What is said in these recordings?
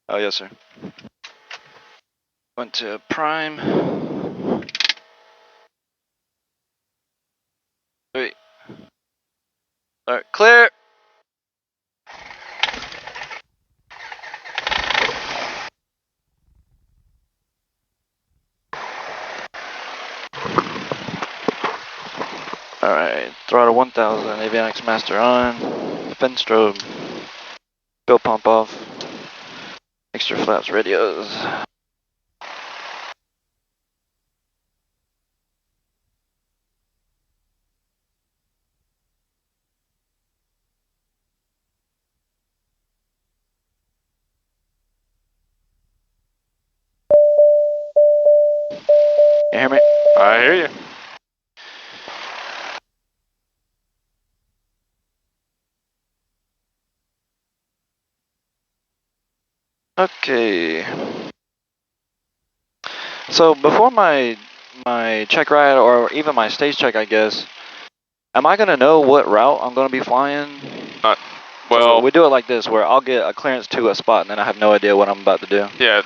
Oh, yes, sir. Went to prime. 3. Alright, clear! Alright, throttle 1000, avionics master on, fin strobe, fuel pump off, extra flaps radios. You hear me? I hear you. Okay. So before my check ride, or even my stage check, I guess, am I gonna know what route I'm gonna be flying? Well, so we do it like this, where I'll get a clearance to a spot, and then I have no idea what I'm about to do. yeah,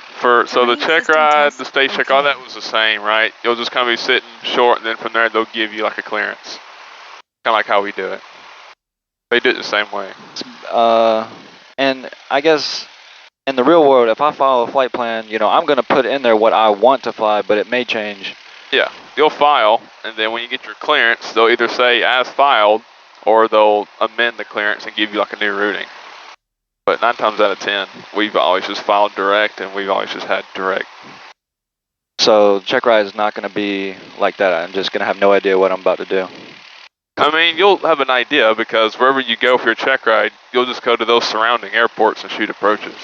so the check ride, the stage check, all that was the same, right? You'll just kind of be sitting short, and then from there they'll give you like a clearance. Kind of like how we do it. They do it the same way. And I guess in the real world, if I follow a flight plan, you know, I'm gonna put in there what I want to fly, but it may change. Yeah, you'll file, and then when you get your clearance, they'll either say as filed, or they'll amend the clearance and give you like a new routing. But 9 times out of 10, we've always just filed direct, and we've always just had direct. So check ride is not gonna be like that. I'm just gonna have no idea what I'm about to do. I mean, you'll have an idea because wherever you go for your check ride, you'll just go to those surrounding airports and shoot approaches.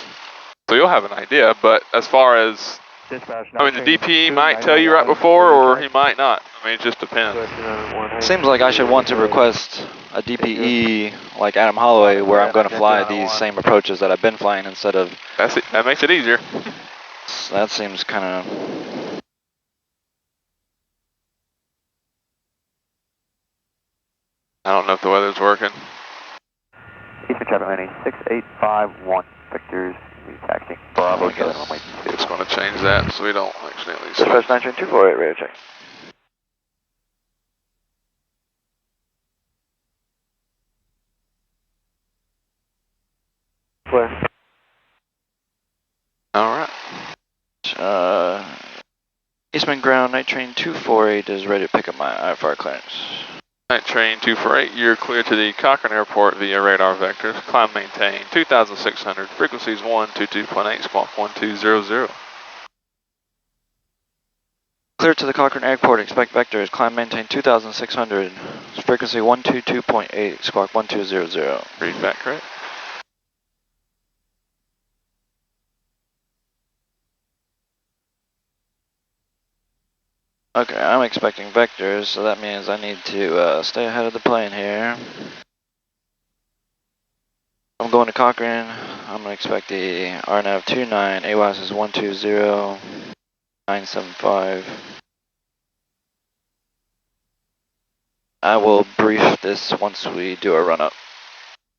So you'll have an idea, but as far as, I mean, the DPE might tell you right before, or he might not. I mean, it just depends. Seems like I should want to request a DPE like Adam Holloway, where I'm going to fly these same approaches that I've been flying instead of... That's it. That makes it easier. That seems kind of... I don't know if the weather's working. Eastern traffic landing 6851 Victor's taxiing Bravo Charlie runway 2. Just going to change that so we don't accidentally switch. Dispatch 93248, radio check. Clear. Alright. Eastman ground, night train 248 is ready to pick up my IFR clearance. Night train 248, you're clear to the Cochran Airport via radar vectors. Climb maintain 2,600, frequencies 122.8, squawk 1200. Clear to the Cochran Airport, expect vectors, climb maintain 2,600, frequency 122.8, squawk 1200. Read back correct. Okay, I'm expecting vectors, so that means I need to stay ahead of the plane here. I'm going to Cochrane. I'm going to expect the RNAV 29, AWAS is 120975. I will brief this once we do a run up.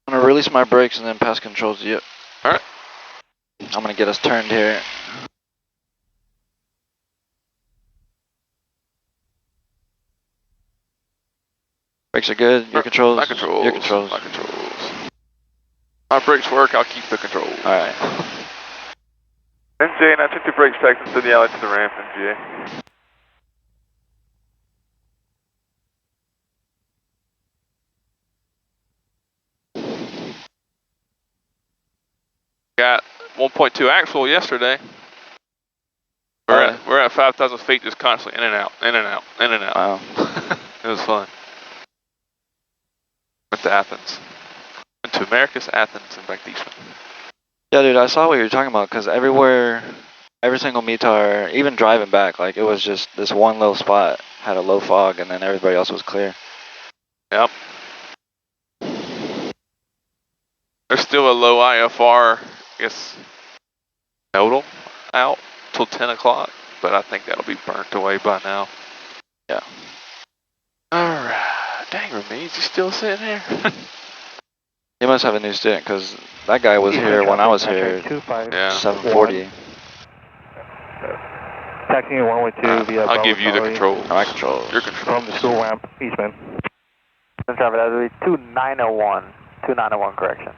I'm going to release my brakes and then pass controls to you. Alright. I'm going to get us turned here. Brakes are good. Your controls. My controls. Your controls. My controls. My brakes work. I'll keep the controls. All right. NJ, 922 brakes taxing to the alley to the ramp, NJ. Got 1.2 actual yesterday. We're at 5,000 feet, just constantly in and out, in and out, in and out. Wow. It was fun. Went to Athens. Went to Americus, Athens, and back to Eastman. Yeah, dude, I saw what you were talking about, because everywhere, every single METAR, even driving back, like it was just this one little spot had a low fog, and then everybody else was clear. Yep. There's still a low IFR, I guess, total out till 10 o'clock, but I think that'll be burnt away by now. Yeah. Alright. Dang, Rameez, you still sitting here? He must have a new student, because That guy was here when I was here. 740. Taxiing 112 via I'll give you the controls. My controls. Your controls. from the school ramp, Eastman. Traffic, that would be 2901. 2901, correction.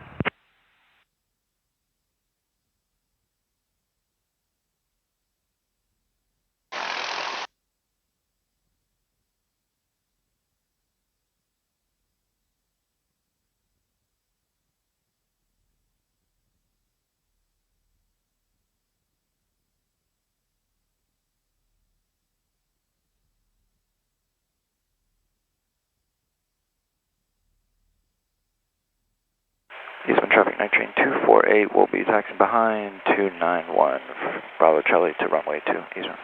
Eastman traffic, night train 248 will be taxiing behind 291. Bravo Charlie to runway 2, Eastman.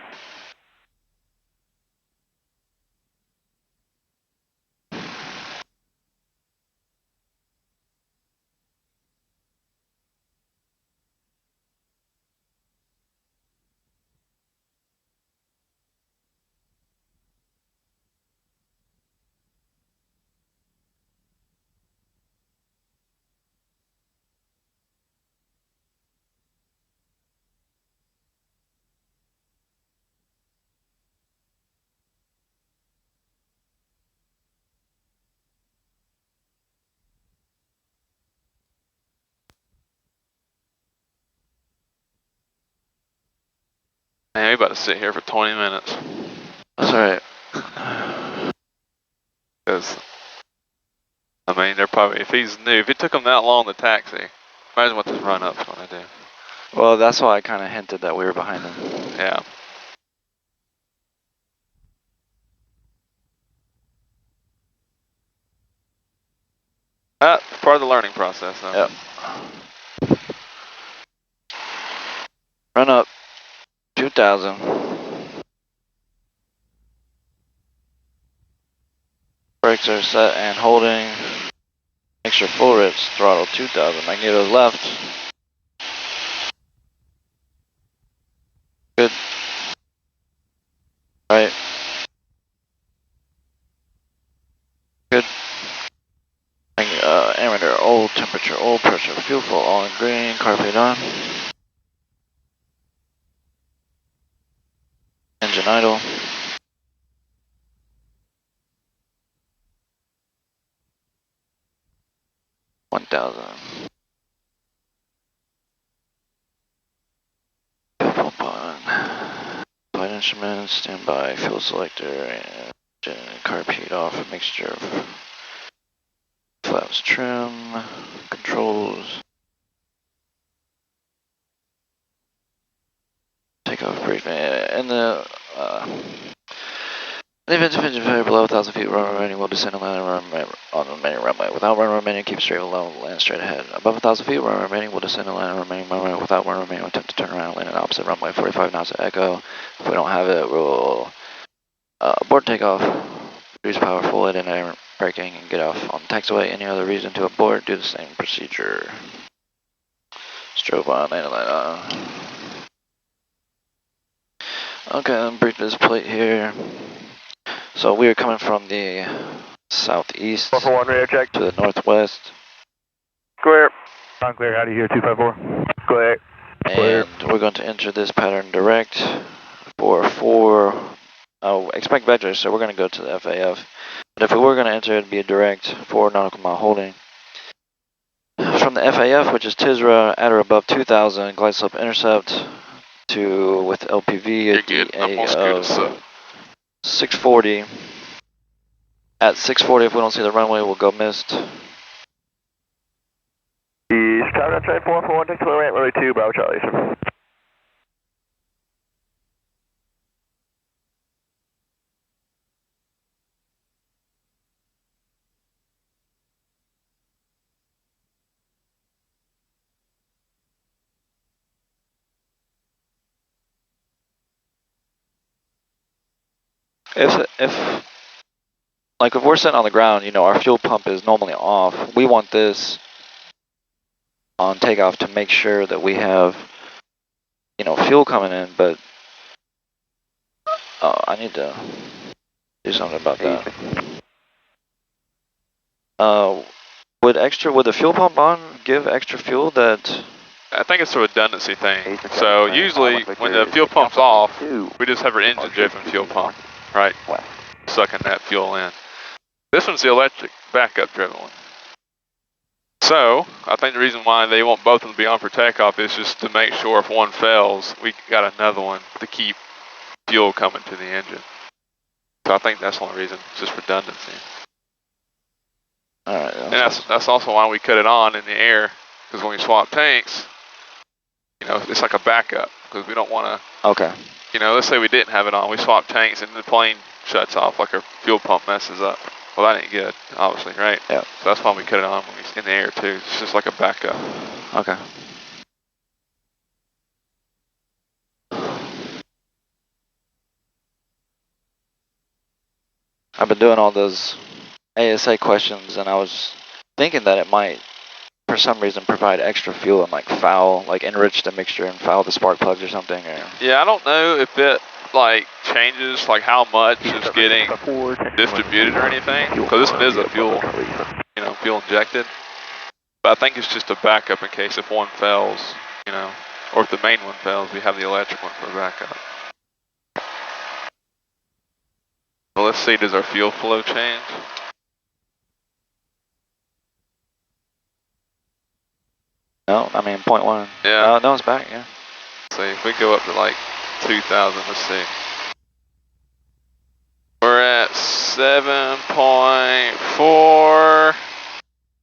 Man, we about to sit here for 20 minutes. That's alright. Because, I mean, they're probably, if he's new, if it took him that long to taxi, imagine what this run-up's going to do. Well, that's why I kind of hinted that we were behind him. Yeah. Part of the learning process, though. Yep. Run up 2,000. Brakes are set and holding. Make sure full rips, throttle 2,000. Magnetos left. Good. Right. Good. Ammeter, old temperature, old pressure, fuel full, all in green, car plate on. Engine idle. $1,000. Pump on. Flight instruments, standby, fuel selector, and carpet off, mixture of flaps trim, controls. Takeoff briefing, and the event of engine failure below 1,000 feet, runway remaining will descend and land on the remaining runway. Without runway remaining, keep straight along, land straight ahead. Above 1,000 feet, runway remaining will descend and land on the remaining runway. Without runway remaining, attempt to turn around and land on the opposite runway, 45 knots at echo. If we don't have it, we'll abort takeoff, reduce power, full it in air braking, and get off on the taxiway. Any other reason to abort, do the same procedure. Strobe on, landing light on. Okay, I'm brief this plate here. So we are coming from the southeast to 441 radar check. the northwest. Clear. I'm clear, out of here, 254. Clear. And we're going to enter this pattern direct for 4, expect vectors, so we're going to go to the FAF. But if we were going to enter, it'd be a direct 4 nautical mile holding. From the FAF, which is TISRA, at or above 2,000, glide slope intercept to, with LPV, a DA of 640. At 640, if we don't see the runway, we'll go missed. East Tower, train 441, take to the right, runway 2, Bravo Charlie. If like if we're sitting on the ground, you know, our fuel pump is normally off. We want this on takeoff to make sure that we have, you know, fuel coming in, but I need to do something about that. Would the fuel pump on give extra fuel that? I think it's a redundancy thing. Eastern So traffic usually Victor when the is fuel picking pump's up runway off, 2, we just have our engine driven fuel pump, right? west. Sucking that fuel in. This one's the electric backup driven one. So I think the reason why they want both of them to be on for takeoff is just to make sure if one fails, we got another one to keep fuel coming to the engine. So I think that's the only reason, it's just redundancy. All right. And that's also why we cut it on in the air, because when we swap tanks, you know, it's like a backup, because we don't want to, Okay. you know, let's say we didn't have it on, we swap tanks and the plane shuts off, like our fuel pump messes up. Well, that ain't good, obviously, right? Yeah. So that's why we cut it on when we in the air too. It's just like a backup. Okay. I've been doing all those ASA questions, and I was thinking that it might, for some reason, provide extra fuel and like enrich the mixture and foul the spark plugs or something. Or Yeah, I don't know if it like changes like how much is getting distributed or anything, because this one is a fuel, you know, fuel injected. But I think it's just a backup in case if one fails, you know, or if the main one fails, we have the electric one for backup. Well, let's see, does our fuel flow change? no, I mean 0.1. Yeah. No, it's back. Yeah. See, if we go up to like 2,000, let's see. We're at 7.4,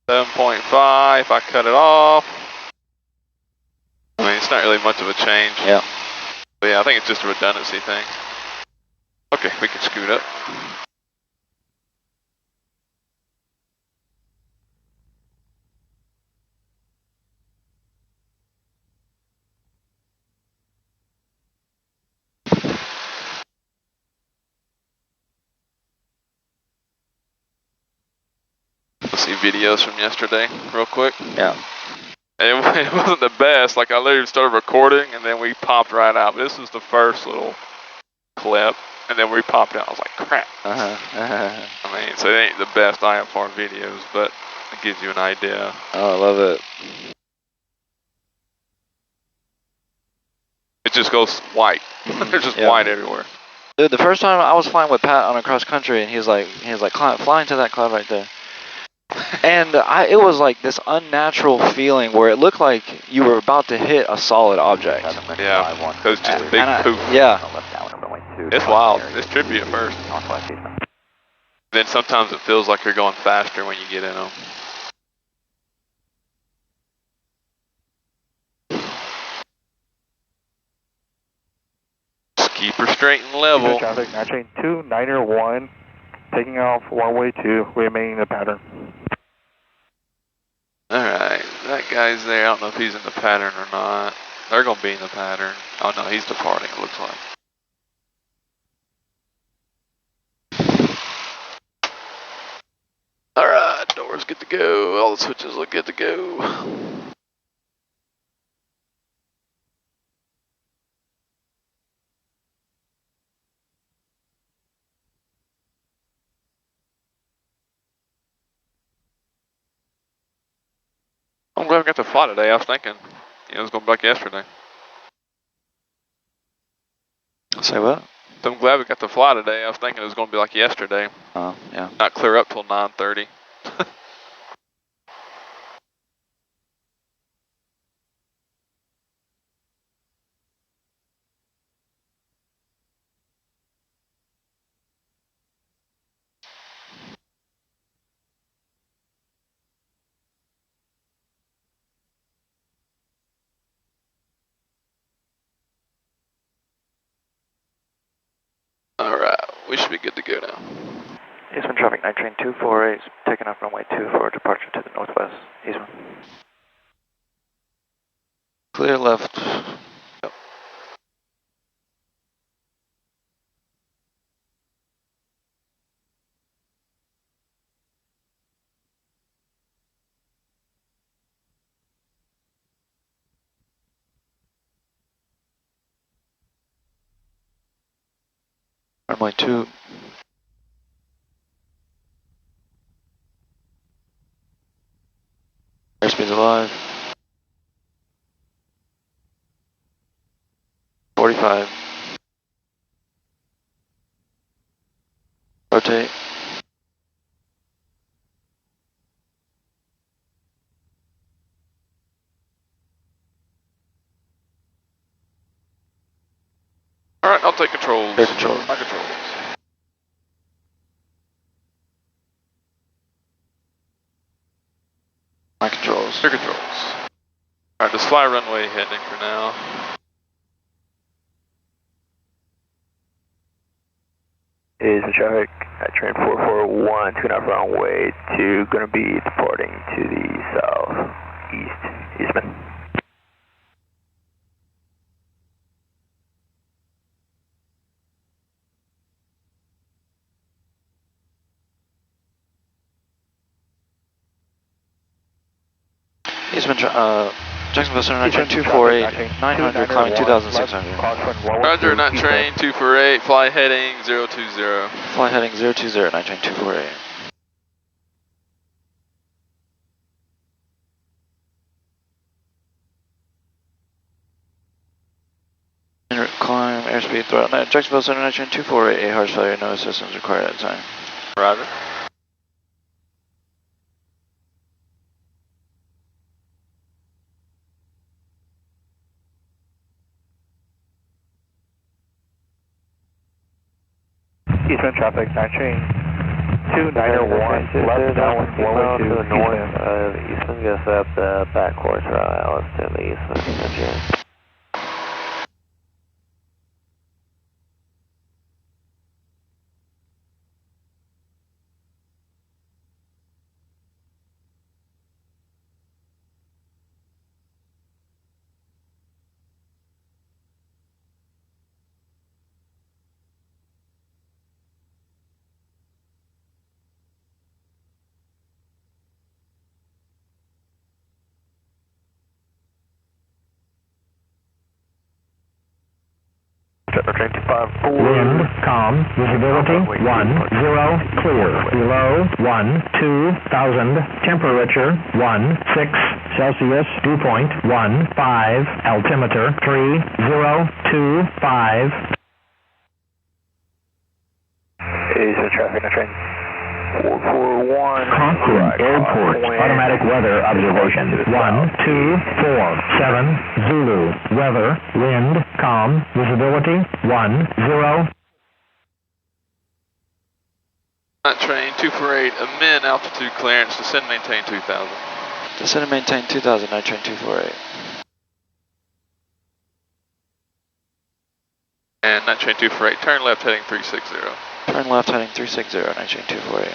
7.5. If I cut it off, I mean, it's not really much of a change. Yeah. But yeah, I think it's just a redundancy thing. Okay, we can scoot up. Let's see videos from yesterday real quick. Yeah. It wasn't the best. Like I literally started recording and then we popped right out. But this was the first little clip, and then we popped out. I was like, crap. I mean, so it ain't the best IFR videos, but it gives you an idea. Oh, I love it. It just goes white. There's just white everywhere. Dude, the first time I was flying with Pat on a cross country, and he was like, flying to that cloud right there. And it was like this unnatural feeling where it looked like you were about to hit a solid object. Yeah, because it's just a big poof. Yeah. It's wild. It's trippy at first. Then sometimes it feels like you're going faster when you get in them. Just keep her straight and level. Traffic, 9 Niner 1, taking off runway 2, remaining in the pattern. Alright, that guy's there. I don't know if he's in the pattern or not. They're going to be in the pattern. Oh no, he's departing, it looks like. Alright, doors good to go. All the switches look good to go. I'm glad we got to fly today. I was thinking, you know, it was going back yesterday. Say what? So I'm glad we got to fly today. I was thinking it was going to be like yesterday. Oh, yeah. Not clear up till 9:30. Alright, we should be good to go now. Eastern traffic, 9 train 248, taking off runway 2 for departure to the northwest. Eastern. Clear left. Yep. Runway 2. 25. Rotate. Alright, I'll take controls. Air control. My controls. My controls. Air controls. Alright, just fly runway heading for now. Is the traffic at train 441, 2.5 runway 2, going to be departing to the southeast, Eastman. Eastman, Jacksonville Center, train 248, 900, climbing 2,600. Roger, not train 248, fly heading 020. Fly heading 020, night train 248. Climb, airspeed, throttle. Jacksonville Center, night train 248, 8 hearts failure, no assistance required at the time. Roger. Eastman traffic, night train 2901, left downwind forward to the north of Eastman, goes up the back course route, ILS to the Eastman, train 254. Wind, calm, visibility 10, clear, below 12,000, temperature 16 Celsius, dew point 15, altimeter 3025. Is the traffic, night train 441. Concord Airport, automatic weather observation 1247, Zulu, weather, wind, calm, visibility 10. Not train 248, amend altitude clearance, descend maintain 2000. Descend and maintain 2,000, night train 248. And night train 248, turn left heading 360. Turn left heading 360, night train 248.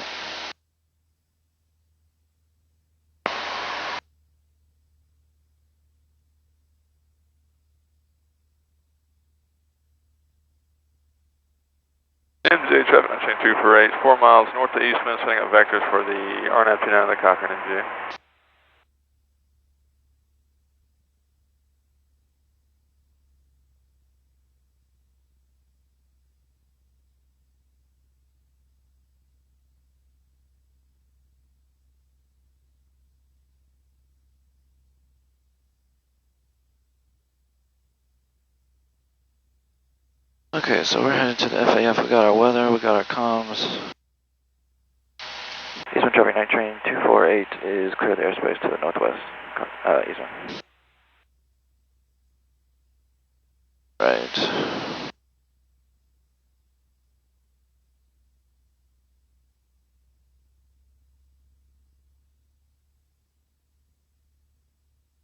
MJ traffic, night train 248, 4 miles north to Eastman, setting up vectors for the RNAV 29 of the Cochrane MJ. Okay, so we're headed to the FAF. We got our weather, we got our comms. Eastman traffic, night train 248 is clear the airspace to the northwest. Eastman. Right.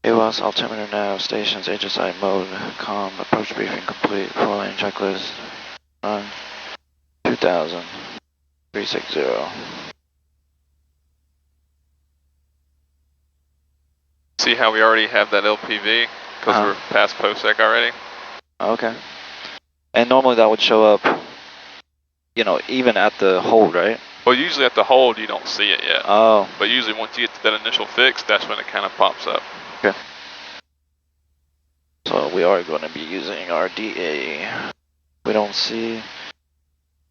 AWAS, altimeter, nav, stations, HSI mode, comm, approach briefing complete, 4-lane checklist, run, 2000, 360. See how we already have that LPV? Because we're past POSEC already? Okay. And normally that would show up, you know, even at the hold, right? Well, usually at the hold you don't see it yet. Oh. But usually once you get to that initial fix, that's when it kind of pops up. Okay. So we are going to be using our DA. We don't see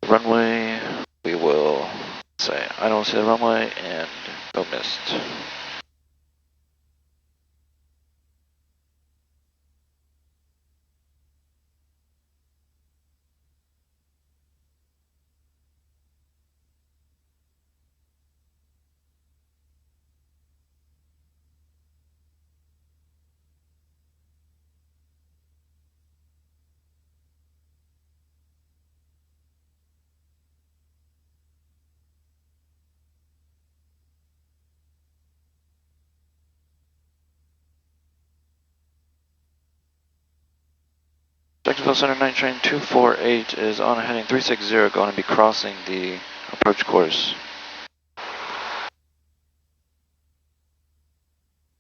the runway. We will say, I don't see the runway, and go missed. Jacksonville Center night train 248 is on heading 360, going to be crossing the approach course.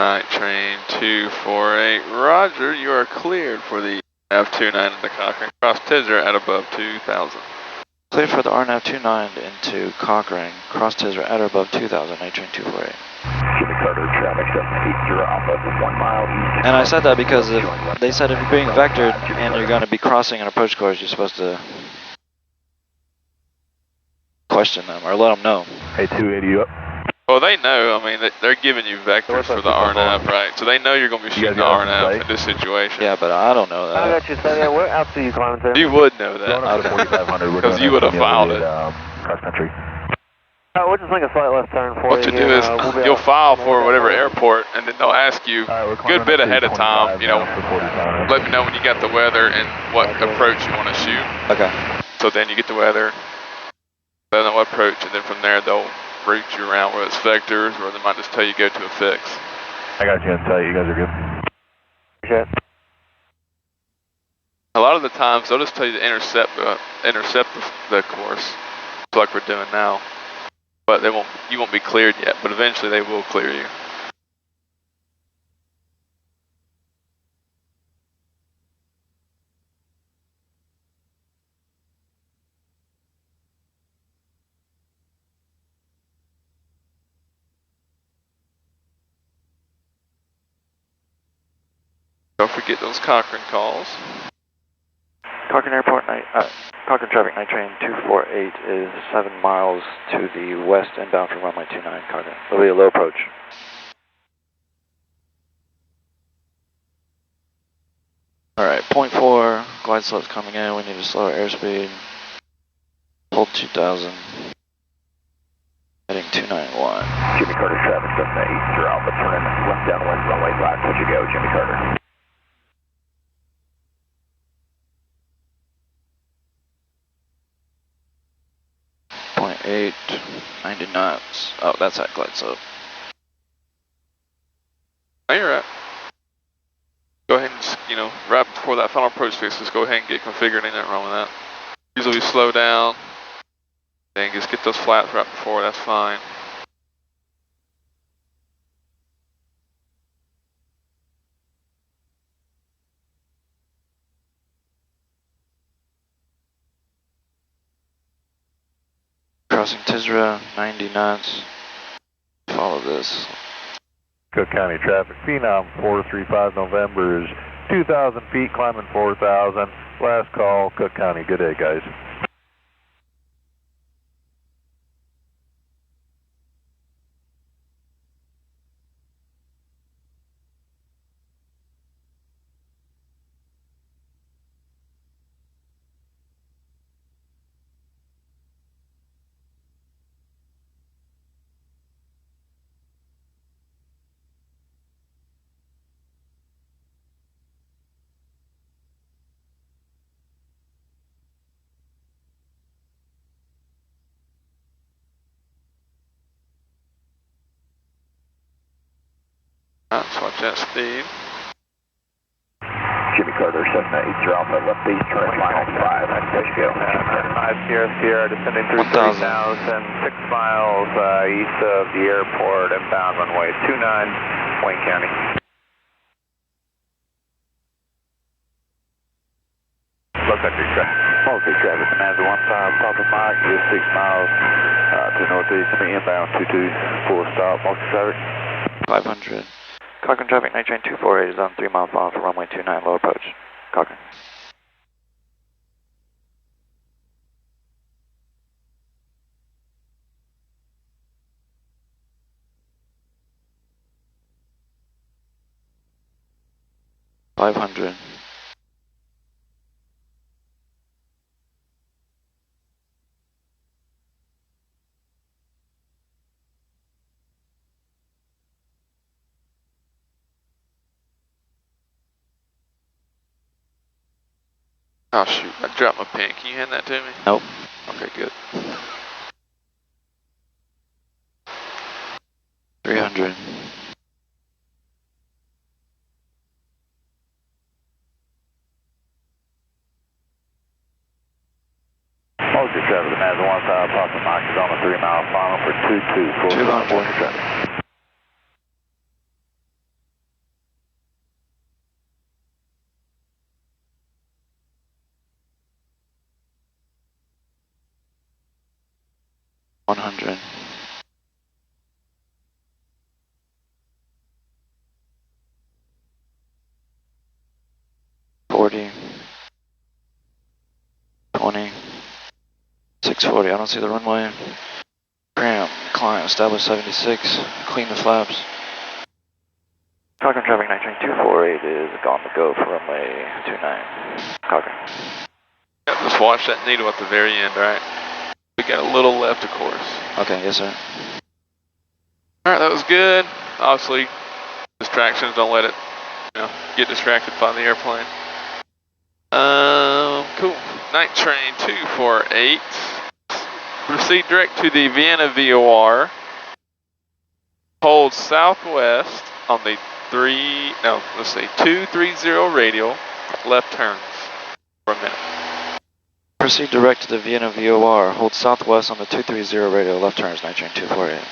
Night train 248, roger, you are cleared for the RNAV 29 into Cochrane. Cross Tisra at above 2,000. Clear for the RNAV 29 into Cochrane. Cross Tisra at or above 2,000, night train 248. Jimmy Carter, traffic 780 Alpha, 1 mile east. And I said that because if they said if you're being vectored and you're going to be crossing an approach course, you're supposed to question them or let them know. Hey, 280 you up? Well, they know, I mean, they're giving you vectors for the RNAV, right? So they know you're going to be shooting the RNAV in this situation. Yeah, but I don't know that. I got you, so yeah, what altitude you climbing to? You would know that. Going up to 4,500. Because you would have filed it. Cross country. We'll just make a slight left turn for What you. you do is you'll file for whatever airport, and then they'll ask you a good bit ahead of time, you know, let me know when you got the weather and what approach you want to shoot. Okay. So then you get the weather, then they'll approach, and then from there they'll route you around whether it's vectors or they might just tell you go to a fix. I got you on site, you guys are good. Okay. A lot of the times they'll just tell you to intercept the course, like we're doing now. But you won't be cleared yet, but eventually they will clear you. Don't forget those Cochrane calls. Cochrane Airport Cochrane traffic night train 248 is 7 miles to the west inbound from runway 29 Cochrane. There'll be a low approach. Alright, 0.4, glide slope's coming in, we need to slow our airspeed. Hold 2000. Heading 291. Jimmy Carter, traffic 780 Alpha, turn left downwind, runway 5, push you go, Jimmy Carter. .8, 90 knots. Oh, that's that glide slope. Now you're at. Go ahead and, you know, right before that final approach fix, just go ahead and get configured. Ain't nothing wrong with that. Usually we slow down, then just get those flaps right before, that's fine. Crossing Tisra, 90 knots. Follow this. Cook County traffic, Phenom 435 November is 2,000 feet, climbing 4,000. Last call, Cook County. Good day, guys. Let's watch that speed. Jimmy Carter, 780 Alpha, left base, turn final 5, push you go. 5 Sierra, descending through 1,000. 3,000, 6 miles east of the airport, inbound runway 29, Wayne County. Low country traffic. Multi traffic, Bonanza 15, Papa Mike, is 6 miles to the northeast, inbound 22, full stop, multi traffic. 500. Cochrane traffic night train 248 is on 3 mile final for runway 29, low approach. Cochrane. $500. Oh shoot, I dropped my pen. Can you hand that to me? Nope. Okay, good. 300. Positive traffic, the Mazda 15, Papa Mike is on a 3-mile final for 22, 200. Positive traffic. $100. 40. 20. 640. I don't see the runway. Cramp. Climb. Establish 76. Clean the flaps. Cochrane traffic 93248 is gone to go for runway 29. Cochrane. Yep, just watch that needle at the very end, alright? We got a little left, of course. Okay, yes sir. Alright, that was good. Obviously, distractions, don't let it, get distracted by the airplane. Cool. Night train 248. Proceed direct to the Vienna VOR. Hold southwest on the 230 radial. Left turns for a minute. Proceed direct to the Vienna VOR. Hold southwest on the 230 radial. Left turns, night train 248.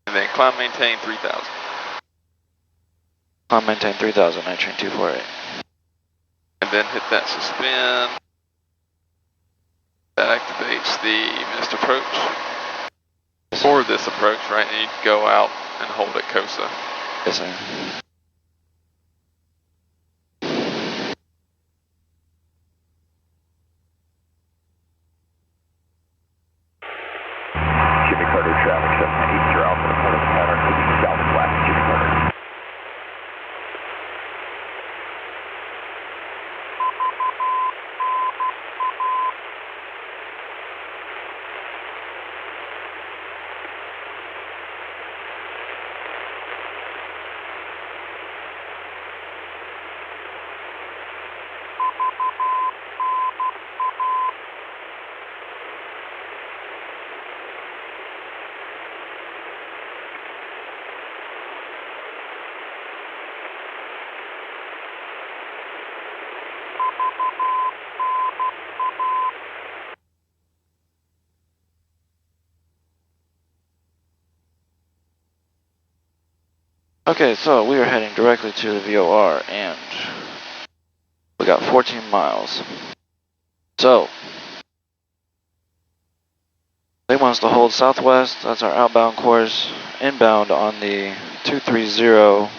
And then climb maintain 3000. Climb maintain 3000, night train 248. And then hit that suspend. That activates the missed approach. For this approach, right, you need to go out and hold at COSA. Yes sir. Jimmy Carter traffic 780 Alpha, report of the pattern moving southwest, Jimmy Carter. Okay, so we are heading directly to the VOR and we got 14 miles. So, they want us to hold southwest, that's our outbound course, inbound on the 230,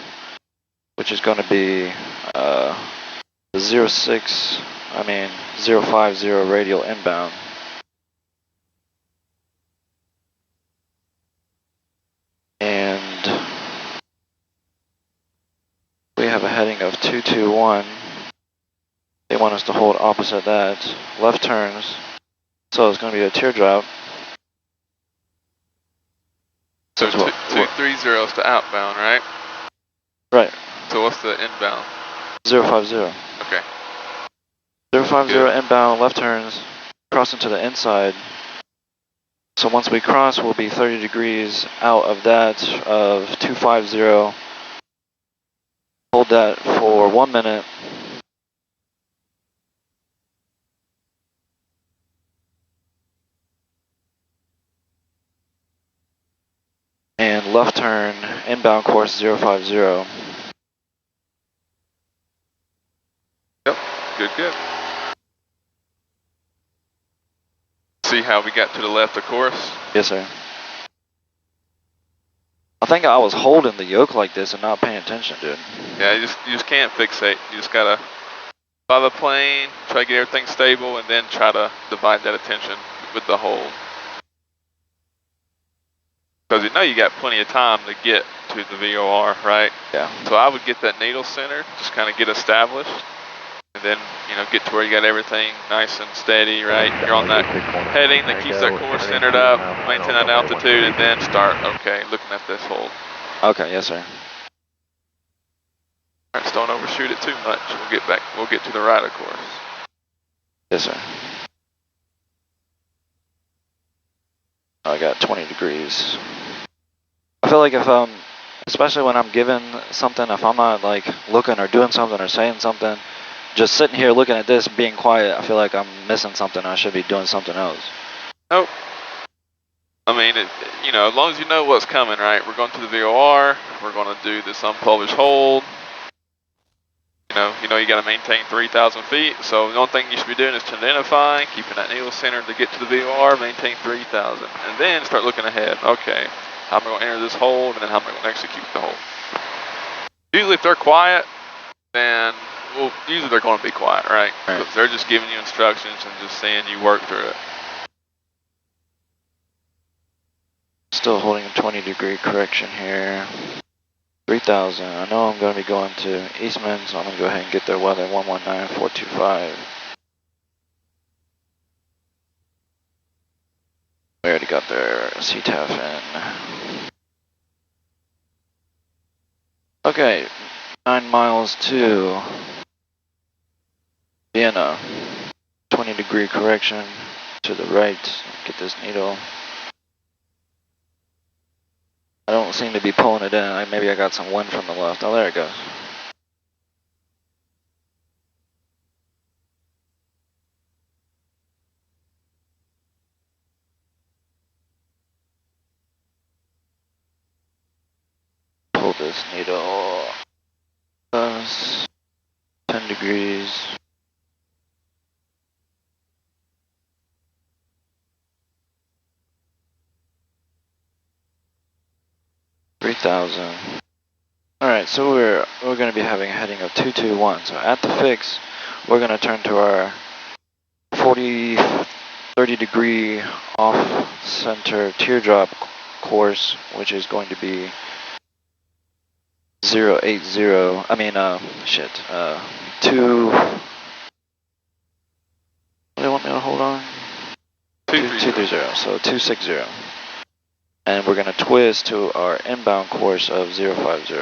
which is going to be the 050 radial inbound. And we have a heading of 221. They want us to hold opposite that. Left turns. So it's going to be a teardrop. So 230 is to outbound, right? Right. So what's the inbound? 050. Okay. 050 Good. inbound, left turns, crossing to the inside. So once we cross, we'll be 30 degrees out of that of 250. Hold that for 1 minute. And left turn, inbound course 050. Yep. Good. See how we got to the left, of course? Yes, sir. I think I was holding the yoke like this and not paying attention, dude. Yeah, you just can't fixate. You just gotta fly the plane, try to get everything stable, and then try to divide that attention with the hold. Because you got plenty of time to get to the VOR, right? Yeah. So I would get that needle center, just kind of get established, and then, get to where you got everything nice and steady, right? You're on that heading that keeps that course centered up, maintain that altitude, and then start, looking at this hold. Okay, yes, sir. All right, just don't overshoot it too much. We'll get to the right, of course. Yes, sir. I got 20 degrees. I feel like if especially when I'm given something, if I'm not like looking or doing something or saying something, just sitting here looking at this, being quiet, I feel like I'm missing something. I should be doing something else. Nope. I mean, you know, as long as you know what's coming, right? We're going to the VOR. We're going to do this unpublished hold. You know, you got to maintain 3,000 feet. So the only thing you should be doing is to identify, keeping that needle center to get to the VOR, maintain 3,000, and then start looking ahead. Okay, how am I going to enter this hold, and then how am I going to execute the hold? Usually, if they're quiet, then well, usually they're going to be quiet, right? Because they're just giving you instructions and just saying you work through it. Still holding a 20-degree correction here. 3,000. I know I'm going to be going to Eastman, so I'm going to go ahead and get their weather 119425. We already got their CTAF in. Okay, 9 miles to Vienna. 20-degree correction to the right. Get this needle. I don't seem to be pulling it in. Maybe I got some wind from the left. Oh, there it goes. Pull this needle. 10 degrees. Alright, so we're going to be having a heading of 221. So at the fix, we're going to turn to our 30 degree off center teardrop course, which is going to be 080. Two. What do they want me to hold on? 230. So 260. And we're going to twist to our inbound course of 050.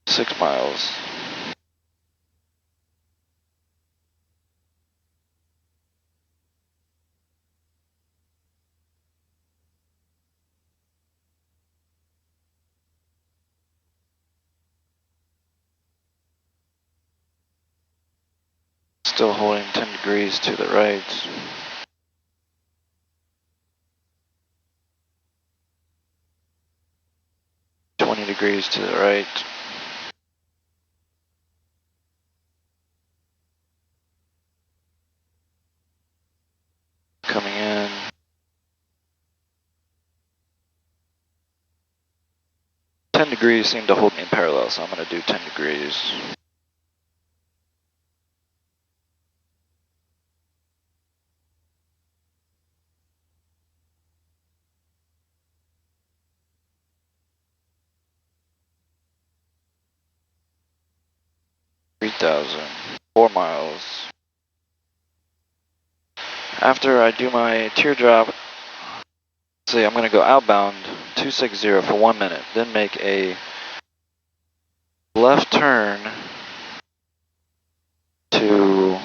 Six miles. Still holding 10 degrees to the right. Degrees to the right. Coming in. Ten degrees seem to hold me in parallel, so I'm going to do 10 degrees. .3,000. 4 miles. After I do my teardrop, see, I'm going to go outbound 260 for 1 minute, then make a left turn to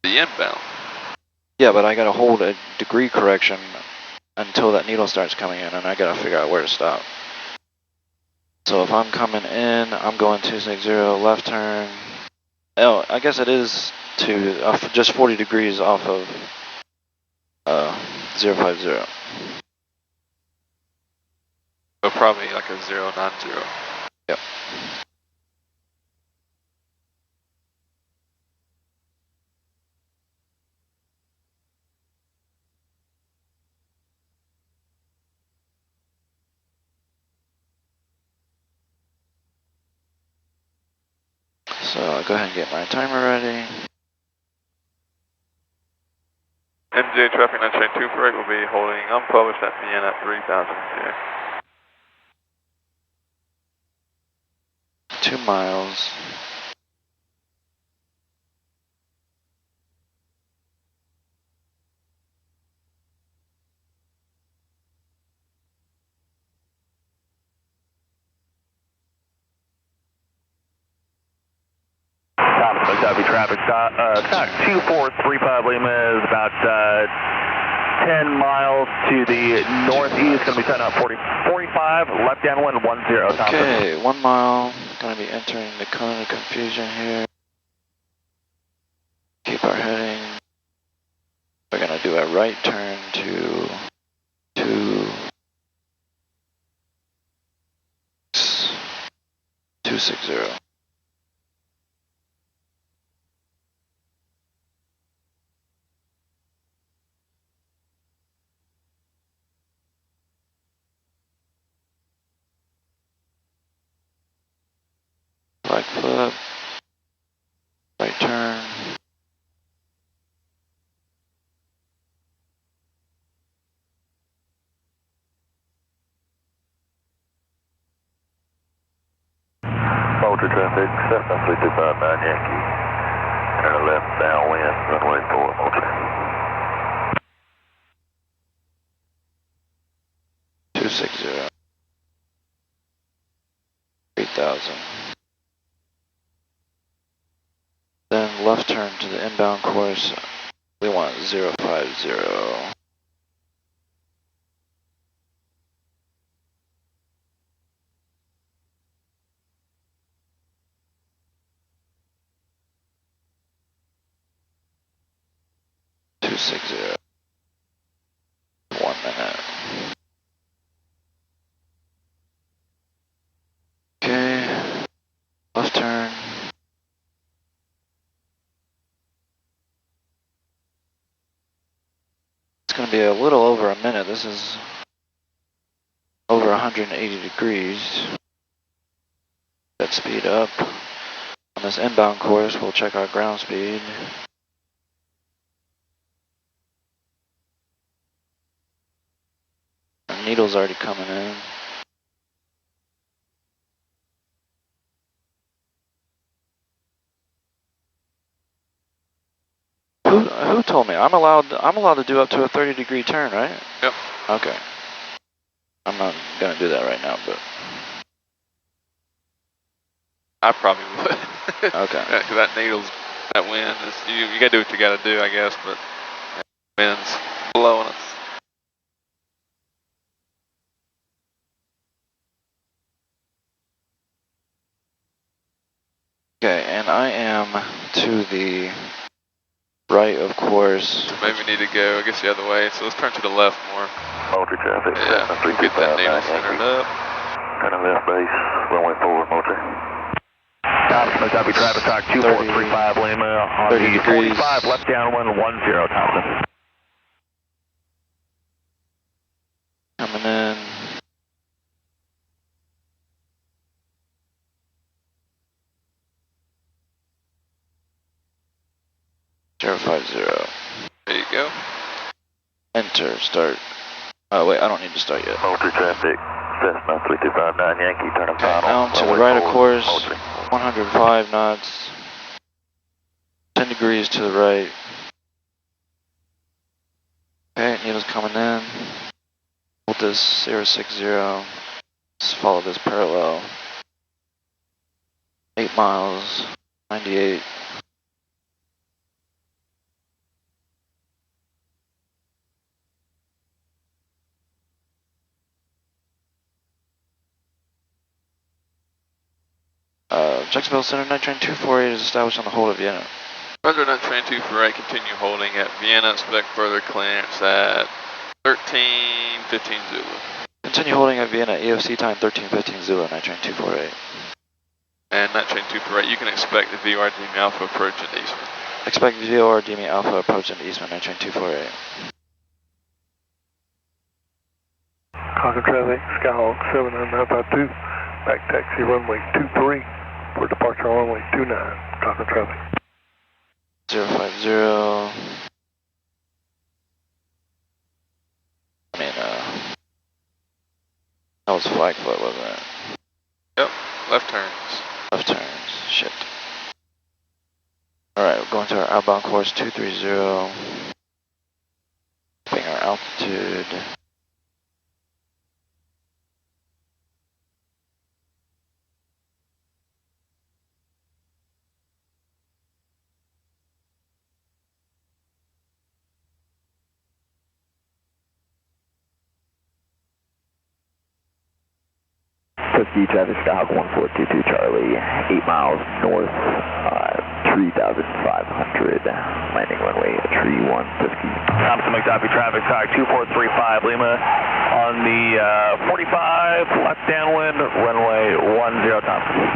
the inbound. Yeah, but I got to hold a degree correction until that needle starts coming in, and I got to figure out where to stop. So if I'm coming in, I'm going 260, left turn. Oh, I guess it is just 40 degrees off of 050. So probably like a 090. Yep. So I'll go ahead and get my timer ready. MJ traffic 9 chain 248 will be holding unpublished at Vienna at 3,000 here. 2 miles. copy. Traffic stock 2435 Lima is about 10 miles to the northeast. Going to be setting up 45, left downwind 10, Thompson. Okay, 1 mile. Going to be entering the cone of confusion here. Keep our heading. We're going to do a right turn to 260. Right flip, right turn. Motor traffic, Cessna 3259 Yankee. Turn left downwind, runway 4, Motor. 260. 3000. Then left turn to the inbound course. We want 050. 260. 1 minute. Okay. Left turn. It's going to be a little over a minute. This is over 180 degrees. Let's speed up. On this inbound course, we'll check our ground speed. Our needle's already coming in. Who told me? I'm allowed to do up to a 30-degree turn, right? Yep. Okay. I'm not gonna do that right now, but I probably would. okay. Because that needle's, that wind, is, you gotta do what you gotta do, I guess, but wind's blowing us. Okay, and I am to the right, of course. So maybe we need to go, I guess, the other way. So let's turn to the left more. Motor traffic, Yeah, Cessna get that needle 3259 centered Yankee. up. Turn left base, runway 4, Motor. Copy. Traffic stock 2435 Lima on 30 the degrees. 45, left downwind 10, Thompson. Coming in. Zero 50. There you go. Enter. Start. Oh wait, I don't need to start yet. Motor traffic, Cessna 3259 Yankee, turn Okay, final. now to the runway right, of 4, course. Motor. 105 knots. 10 degrees to the right. Okay, needle's coming in. Hold this 060. Let's follow this parallel. 8 miles. 98. Jacksonville Center, night train 248 is established on the hold of Vienna. Roger, night train 248, continue holding at Vienna, expect further clearance at 13:15 Zulu. Continue holding at Vienna, EFC time 13:15 Zulu, night train 248. And night train 248, you can expect the VOR DME Alpha approach into Eastman. Expect VOR DME Alpha approach into Eastman, night train 248. Concord traffic, Skyhawk 79952, back taxi runway 23 for departure on runway 29, Concord traffic. 050. That was flag foot, wasn't it? Yep, left turns. Left turns, shit. Alright, we're going to our outbound course 230. Keeping our altitude. Husky traffic Skyhawk 1422 Charlie, 8 miles north, 3,500, landing runway 31 Husky. Thompson McDuffie traffic Skyhawk 2435 Lima on the 45, left downwind, runway 10 Thompson.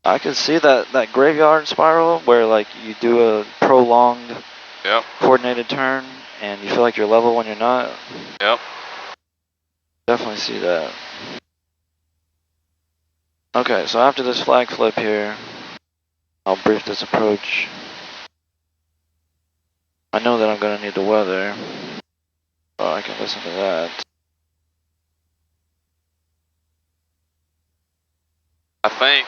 I can see that graveyard spiral where like you do a prolonged Yep. coordinated turn and you feel like you're level when you're not. Yep. Definitely see that. Okay, so after this flag flip here, I'll brief this approach. I know that I'm going to need the weather, so I can listen to that. I think,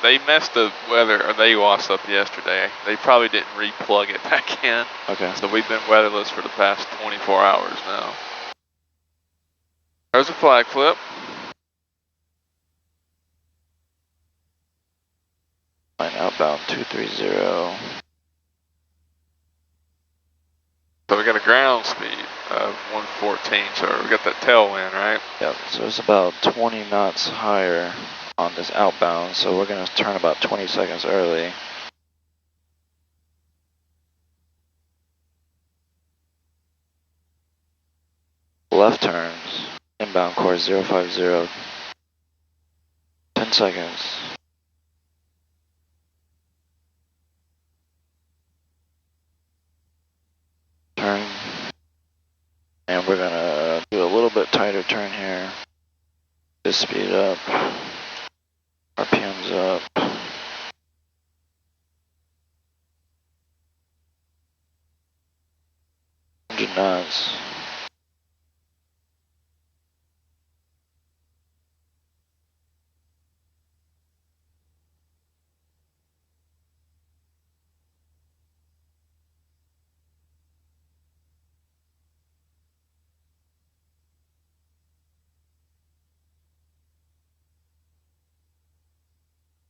they messed the weather, or they washed up yesterday. They probably didn't re-plug it back in. Okay. So we've been weatherless for the past 24 hours now. There's a flag flip. Line outbound 230. So we got a ground speed of 114, so we got that tailwind, right? Yep, so it's about 20 knots higher on this outbound, so we're going to turn about 20 seconds early. Left turns, inbound course 050, 10 seconds. Turn, and we're gonna do a little bit tighter turn here. Just speed up, RPM's up. 100 knots.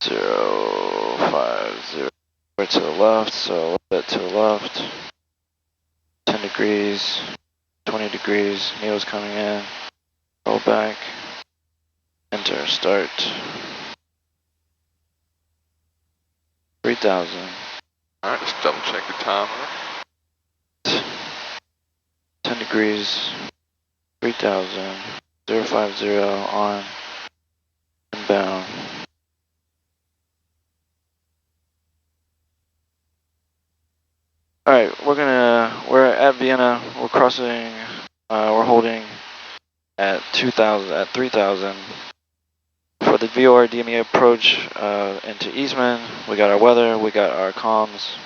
Zero, 50. We're to the left, so a little bit to the left. 10 degrees, 20 degrees, Neo's coming in. Roll back. Enter, start. 3,000. Alright, just double check the timer. 10 degrees, 3,000, 050 on, inbound. Alright, we're at Vienna, we're crossing, we're holding at 2,000, at 3,000. For the VOR DME approach into Eastman, we got our weather, we got our comms.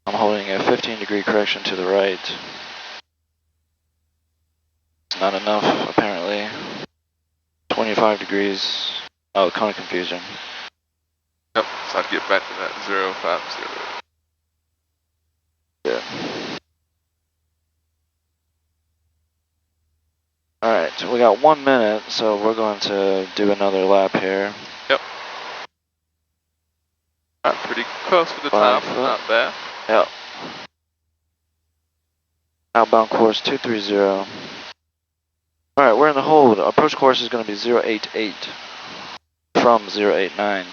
I'm holding a 15-degree correction to the right. It's not enough, apparently. 25 degrees. Oh, cone of confusion. Yep, so I'd get back to that 050. Yeah. Alright, so we got 1 minute, so we're going to do another lap here. Yep. Alright, pretty close for the time, not bad. Yep. Outbound course 230. Alright, we're in the hold. Approach course is going to be 088 from 089.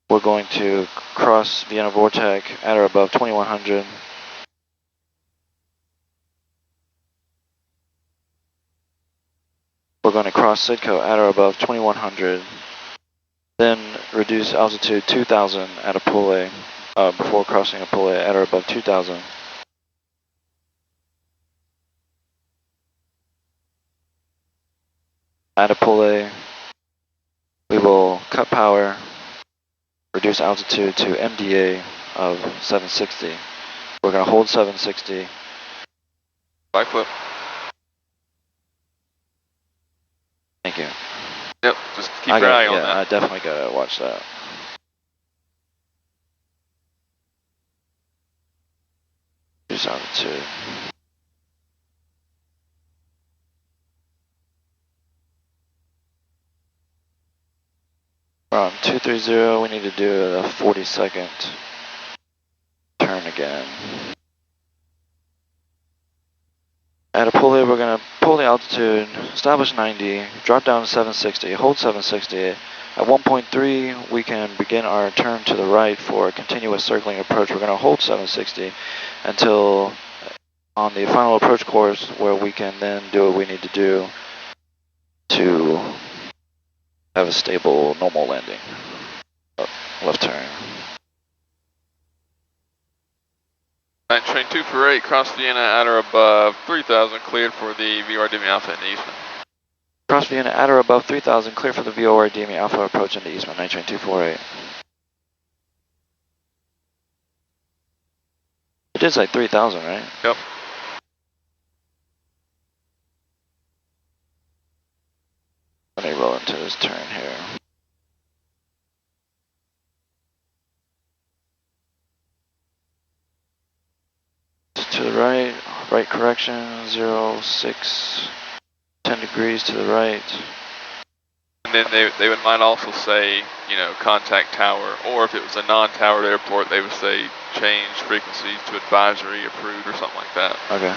We're going to cross Vienna Vortex at or above 2100. We're going to cross Sidco at or above 2100. Then reduce altitude 2000 at a Poulet, before crossing a Poulet at or above 2000. At a Poulet, we will cut power, reduce altitude to MDA of 760. We're going to hold 760. Flag flip. Thank you. Yep, just keep your eye on that. I definitely got to watch that. Reduce altitude. We're on 230, we need to do a 40-second turn again. At a pulley, we're going to pull the altitude, establish 90, drop down to 760, hold 760. At 1.3, we can begin our turn to the right for a continuous circling approach. We're going to hold 760 until on the final approach course where we can then do what we need to do to have a stable, normal landing. Oh, left turn. Night train 248, cross Vienna at or above 3000, cleared for the VOR DME Alpha into Eastman. Cross Vienna at or above 3000, clear for the VOR DME Alpha approach into Eastman, night train 248. It is like 3000, right? Yep. Let me roll into this turn here. To the right, right correction, 06, 10 degrees to the right. And then they might also say, you know, contact tower, or if it was a non-towered airport, they would say change frequencies to advisory approved or something like that. Okay.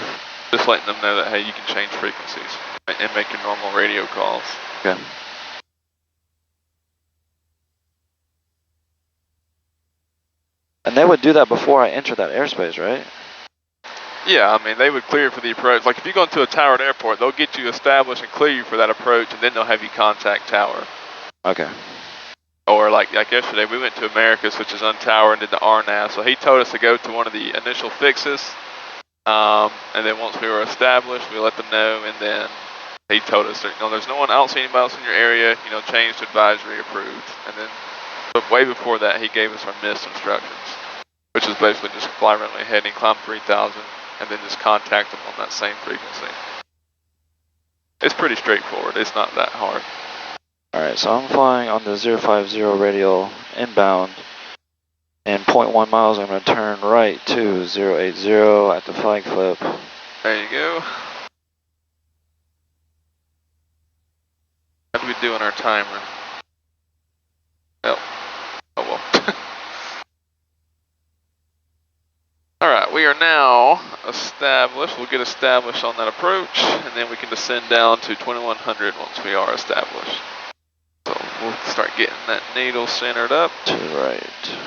Just letting them know that, hey, you can change frequencies and make your normal radio calls. Okay. And they would do that before I enter that airspace, right? Yeah, I mean, they would clear for the approach. Like if you go into a towered airport, they'll get you established and clear you for that approach, and then they'll have you contact tower. Okay. Or like yesterday, we went to Americas, which is untowered, and did the RNAV. So he told us to go to one of the initial fixes, and then once we were established, we let them know, and then he told us, you know, there's no one else, anybody else in your area, you know, change to advisory approved. And then, but way before that, he gave us our missed instructions, which is basically just fly runway heading, climb 3000, and then just contact them on that same frequency. It's pretty straightforward. It's not that hard. Alright, so I'm flying on the 050 radial inbound. In 0.1 miles, I'm going to turn right to 080 at the flag flip. There you go. How do we do on our timer? Oh, oh well. Alright, we are now established. We'll get established on that approach, and then we can descend down to 2100 once we are established. So we'll start getting that needle centered up. To the right.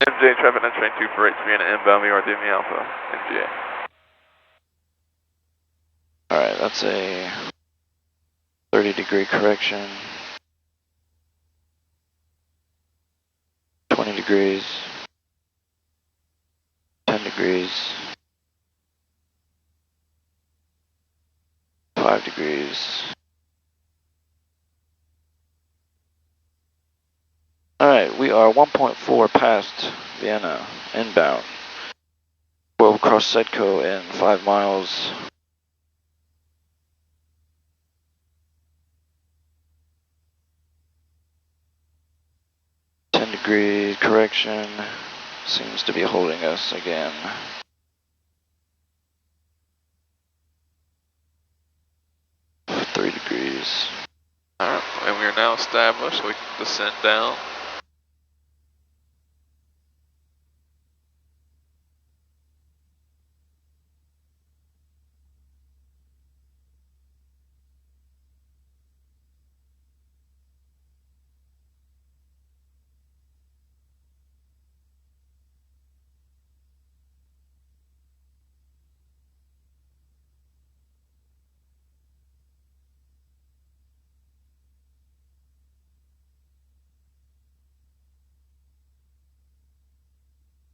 MJ traffic, night train 248, Vienna inbound, VOR DME Alpha, MJ. Alright, that's a 30-degree correction. 20 degrees. 10 degrees. 5 degrees. Alright, we are 1.4 past Vienna, inbound. We'll cross Sedco in 5 miles. Degree correction seems to be holding us again. Degrees. Alright, and we are now established, so we can descend down.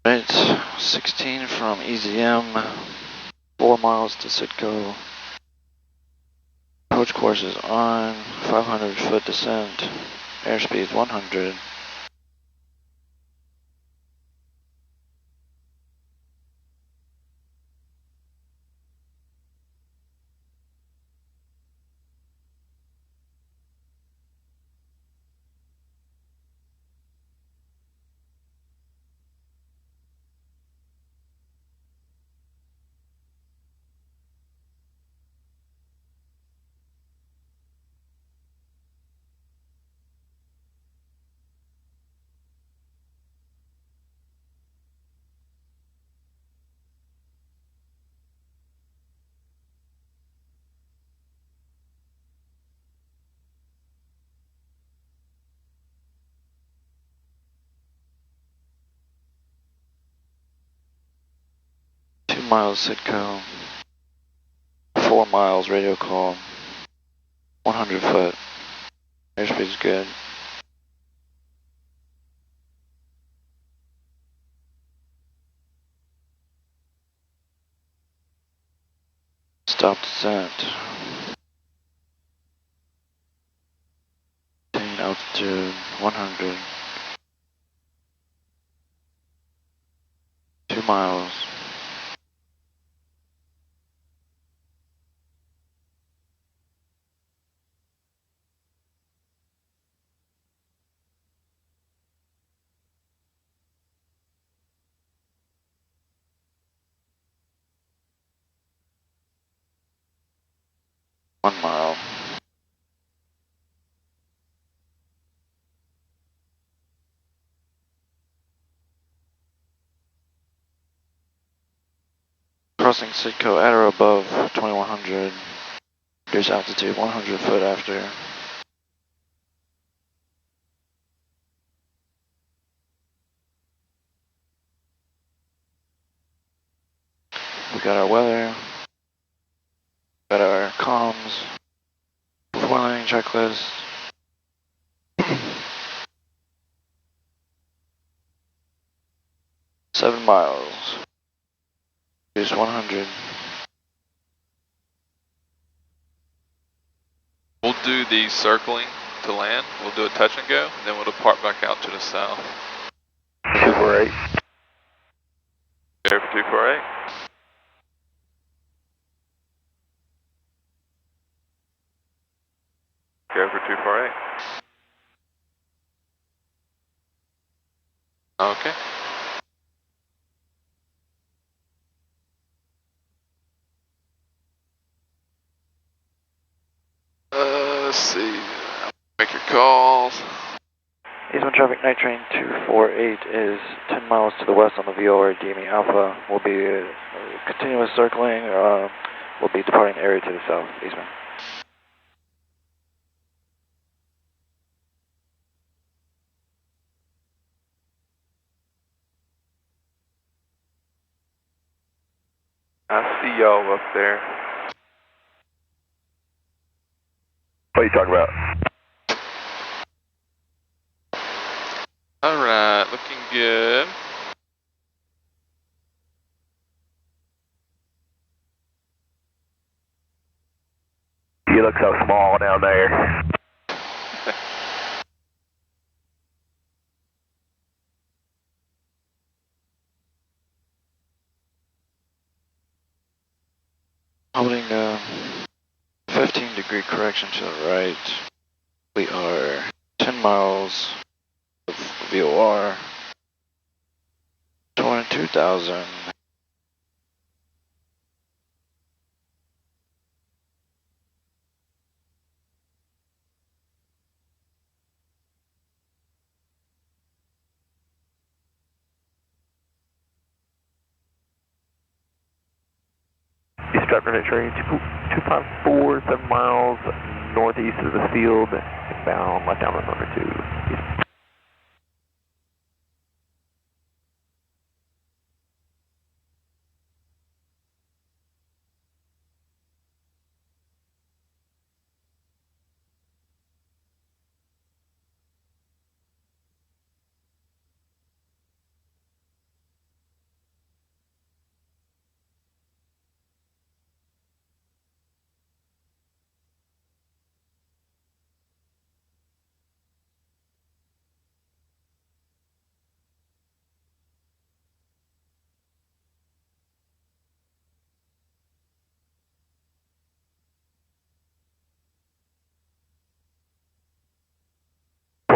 Right, 16 from EZM, 4 miles to Sitco. Approach course is on, 500 foot descent, airspeed 100. miles Sitco, 4 miles radio call, 100 foot. Airspeed's good. Stop descent. Maintain altitude 100. 2 miles. One mile. Crossing Sitco at or above 2100. Reduce altitude 100 foot after. We got our weather. Got our comms. Before landing checklist. Seven miles. Reduce 100. We'll do the circling to land. We'll do a touch and go, and then we'll depart back out to the south. 248. Go for 248. Go for 248. Okay. Let's see. Make your calls. Eastbound traffic night train 248 is 10 miles to the west on the VOR DME Alpha. Will be continuous circling. Will be departing area to the south. Eastbound. I see y'all up there. What are you talking about? Alright, looking good. You look so small down there. Holding 15-degree correction to the right. We are 10 miles of VOR. 22,000. East train 254, 7 miles northeast of the field, bound left down number 2.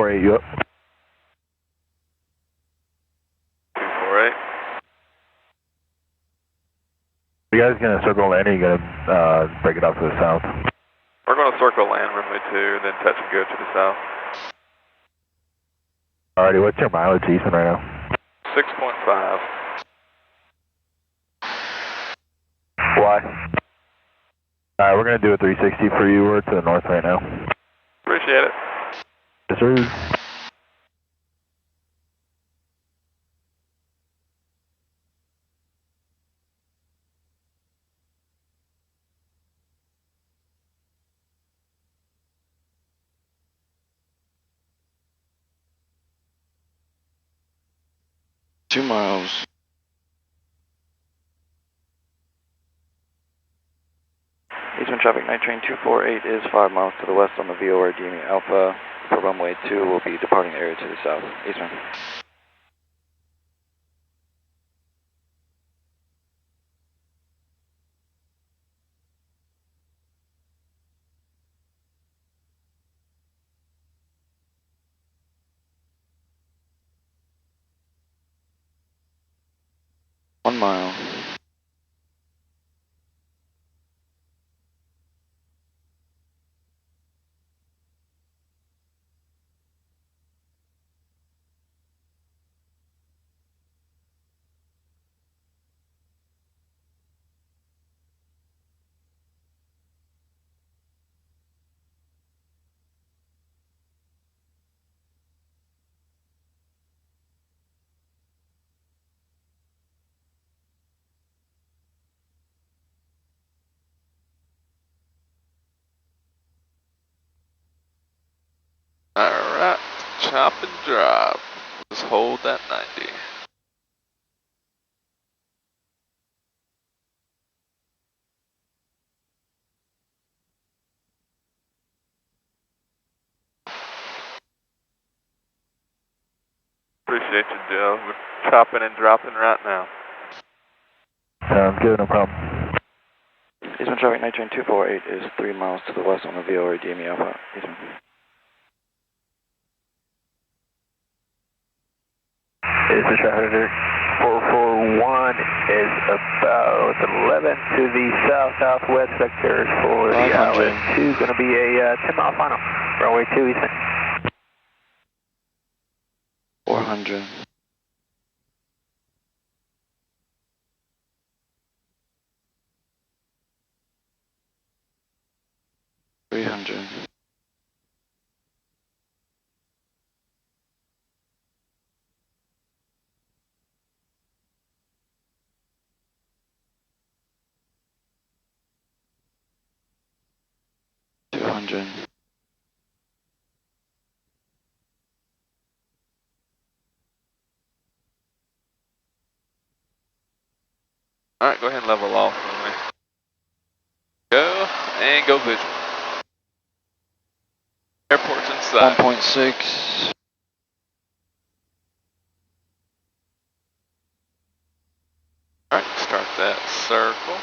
You up? 248. You guys gonna circle land or you gonna break it off to the south? We're going to circle land runway 2, then touch and go to the south. Alrighty, what's your mileage Eastman right now? 6.5. Why? Alright, we're gonna do a 360 for you. We're to the north right now. Appreciate it. Yes, sir. 2 miles. Eastern traffic, night train 248 is 5 miles to the west on the VOR DME Alpha. For runway 2, will be departing area to the south. Eastern. One mile. Alright, chop and drop. Just hold that 90. Appreciate you, Joe. We're chopping and dropping right now. Sounds good, no problem. Eastern traffic, night train 248 is 3 miles to the west on the VOR DME Alpha. Eastern. Eastern traffic, 441 is about 11 to the south-southwest sectors for the ILS 2. Going to be a 10-mile final. Runway 2 Eastern. 400. 300. 200. Alright, go ahead and level off for me. Go, and go visual. Airport's inside. 1.6. Alright, start that circle.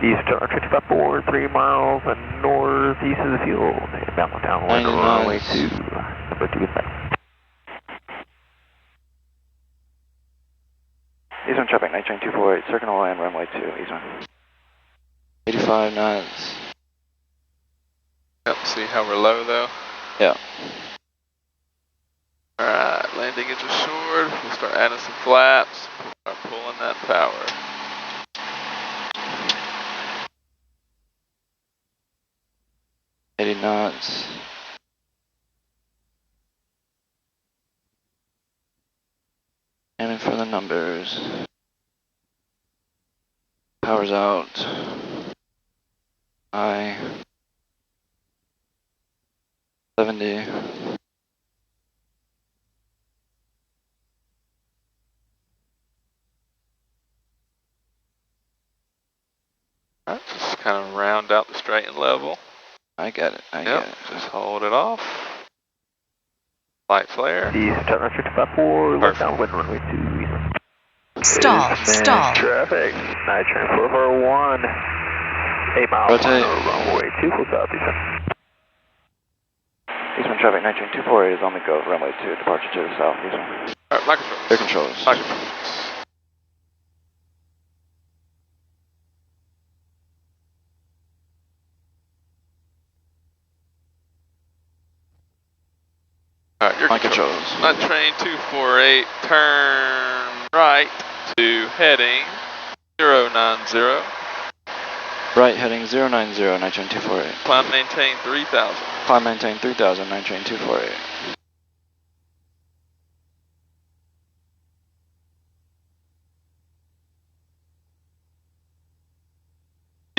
Eastern 55 forward, 3 miles and northeast of the fuel. Inbound downwind, runway 2. Number 2 is back. Eastern traffic, night train 248, circle line, runway 2, Eastern. 85 knots. Yep, see how we're low though? Yeah. Alright, landing is assured. We'll start adding some flaps. Start pulling that power. Knots. Aiming for the numbers. Power's out. I 70. Alright, just kind of round out the straight and level. I got it. I get it. Just hold it off. Light flare. Eastern 55 forward, left downwind, runway 2 Eastern. Stall, stall. Traffic, night train 441. 8 miles Rotate. runway 2 full south Eastern. Eastern traffic, night train 248 is on the go, runway 2, departure to the south, Eastern. Alright, my controls. Air controls. My controls. Alright, your controls. Night train 248, turn right to heading 090. Right, heading 090, night train 248. Climb maintain 3000. Climb maintain 3000, night train 248.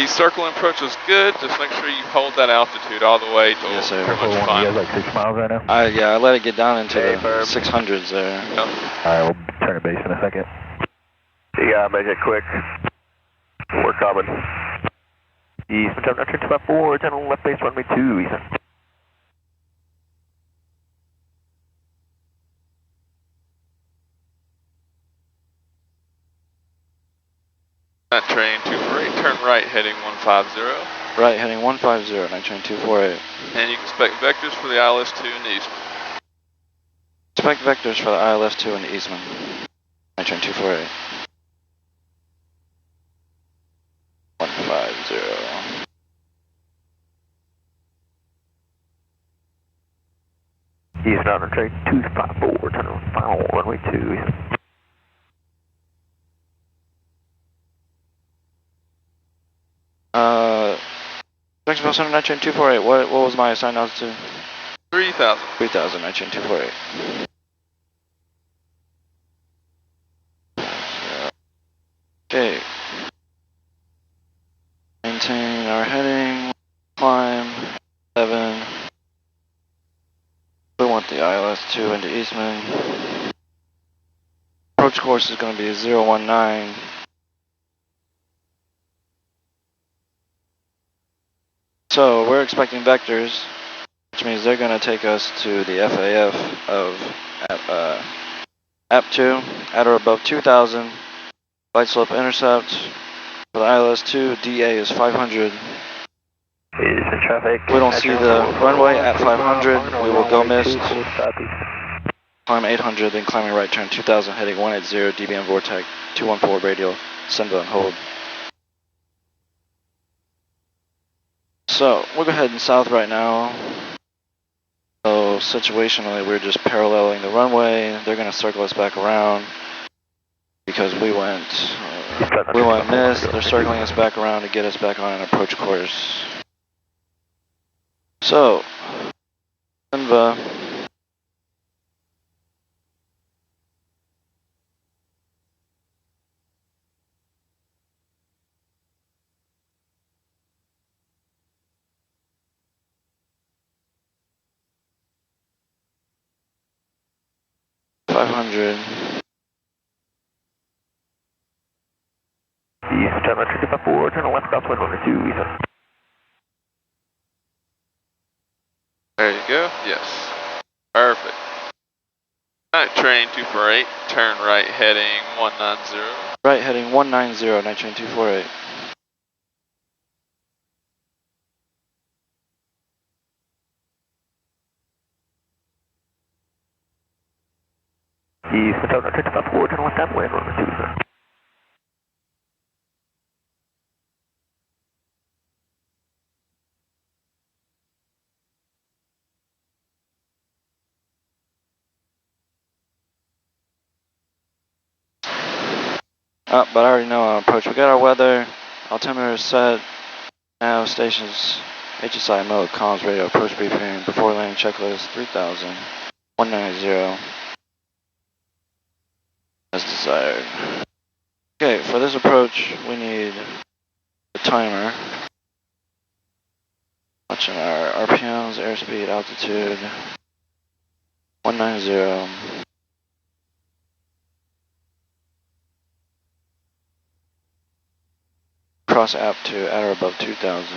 The circle approach is good. Just make sure you hold that altitude all the way to Yes, sir. pretty much You final. guys like 6 miles right now? I let it get down into Hey, the Barb. 600s there. Yep. Alright, we'll turn it base in a second. You gotta make it quick. We're coming. Eastern Tower, 254, 10 on left base, runway 2, Eastern. That train 248, turn right heading 150. Right, heading 150, night train 248. And you can expect vectors for the ILS 2 in the east. Expect vectors for the ILS 2 in the Eastman. Night train 248. 150. Eastern train 254, 10 on final, runway 2, Eastern. Jacksonville Center, night train 248. What was my assigned altitude? 3,000. 3000, night train 248. Okay. Maintain our heading. Climb. 7. We want the ILS 2 into Eastman. Approach course is going to be 019. So we're expecting vectors, which means they're going to take us to the FAF of AP2 at or above 2000. Flight slope intercept for the ILS 2, DA is 500. Eastern traffic. We don't see the runway at 500. We will go missed. Climb 800, then climbing right turn 2000, heading 180, DBM Vortex 214 radial, send and hold. So we're heading south right now. So situationally, we're just paralleling the runway. They're going to circle us back around because we went missed. They're circling us back around to get us back on an approach course. So, Enva. $500. Eastern Tower, 254, turn left crosswind, runway 2, Eastern. There you go. Yes. Perfect. Night train 248, turn right heading 190. Right heading 190, night train 248. Eastern Tower, 254, turn left downwind, runway 2, Eastern. But I already know our approach. We got our weather, altimeter is set, nav stations, HSI mode, comms radio, approach briefing, before landing checklist 3000, 190, as desired. Okay, for this approach, we need a timer. Watching our RPMs, airspeed, altitude, 190. Cross app to at or above 2000.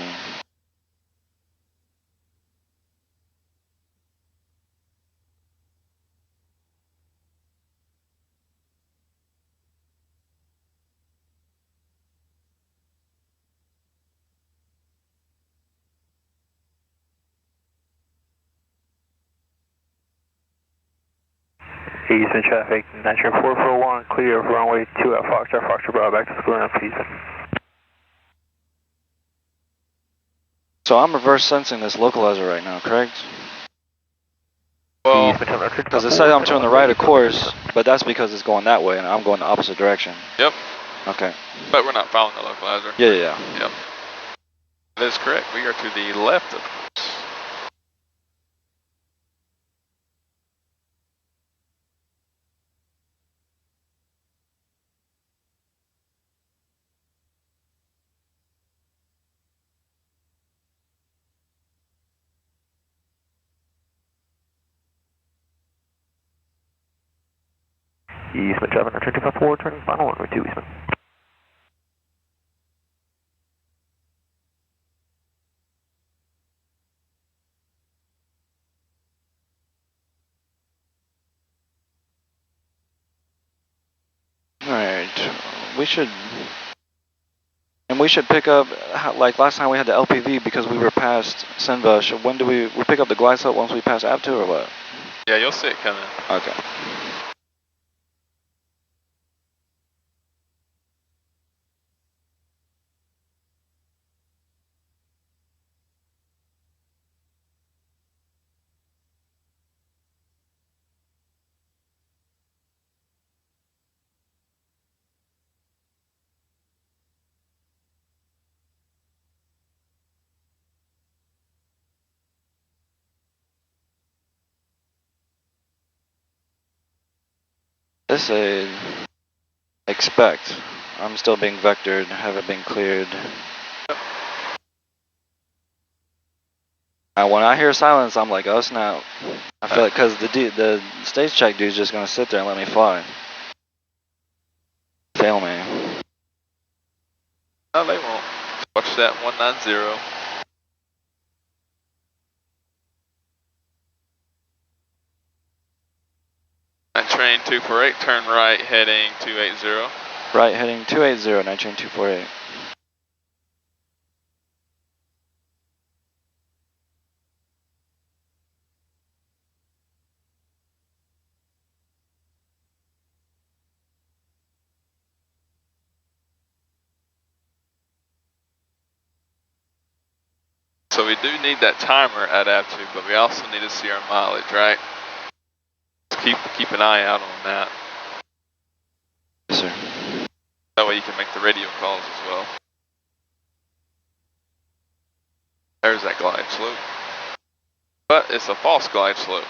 Eastern traffic, Nitro 441, clear of runway 2 at Foxtrot, Foxtrot Bravo, back to school now, please. So I'm reverse sensing this localizer right now, correct? Well, Because it says I'm to the right of course, but that's because it's going that way and I'm going the opposite direction. yep. Okay. But we're not following the localizer. Yeah. Yep. That is correct. We are to the left of course. Eastman traffic, 254, turning final runway 2 Eastman. Alright, we should pick up, like last time we had the LPV because we were past Senva. When do we pick up the glide slope once we pass Aptu or what? Yeah, you'll see it coming. Okay. This is expect. I'm still being vectored, haven't been cleared. When I hear silence, I'm like, oh snap. I feel like because the stage check dude's just gonna sit there and let me fly. Fail me. No, they won't. Watch that 190. And train 248, turn right heading 280. Right, heading 280, night train 248. So we do need that timer at Aptu, but we also need to see our mileage, right? Keep an eye out on that. Yes, sir. That way you can make the radio calls as well. There's that glide slope. But it's a false glide slope,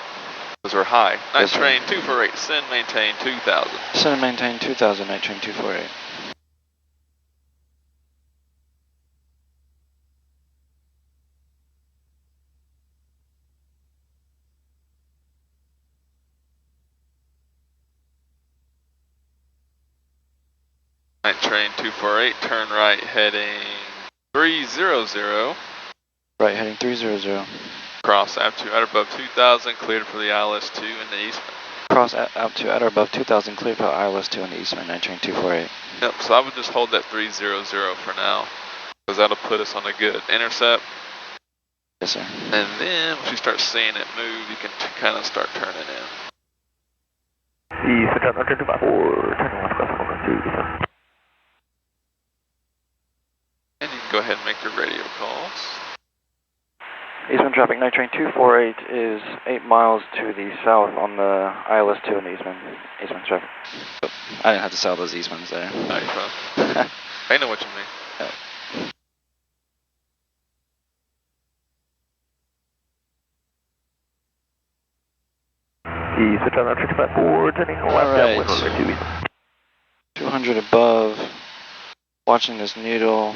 because we're high. Night Yes, train 248, send maintain 2000. Send and maintain 2000, night train 248. Night train 248, turn right heading 300. Right, heading 300. Cross Aptu at or above 2000, cleared for the ILS 2 in the Eastman. Cross out to at or above 2000, cleared for ILS 2 in the Eastman, night train 248. Yep, so I would just hold that 300 for now, because that'll put us on a good intercept. Yes, sir. And then once you start seeing it move, you can kind of start turning in. Eastman traffic, 254, turning left cross runway 2 Eastman. And you can go ahead and make your radio calls. Eastman traffic, night train 248 is 8 miles to the south on the ILS 2 in the Eastman. Eastman traffic. Oh, I didn't have to sell those Eastmans there. No, you're fine. I know what you mean. Yeah. Eastman traffic, 254, turning left downwind runway 2 Eastman. 200 above, watching this needle.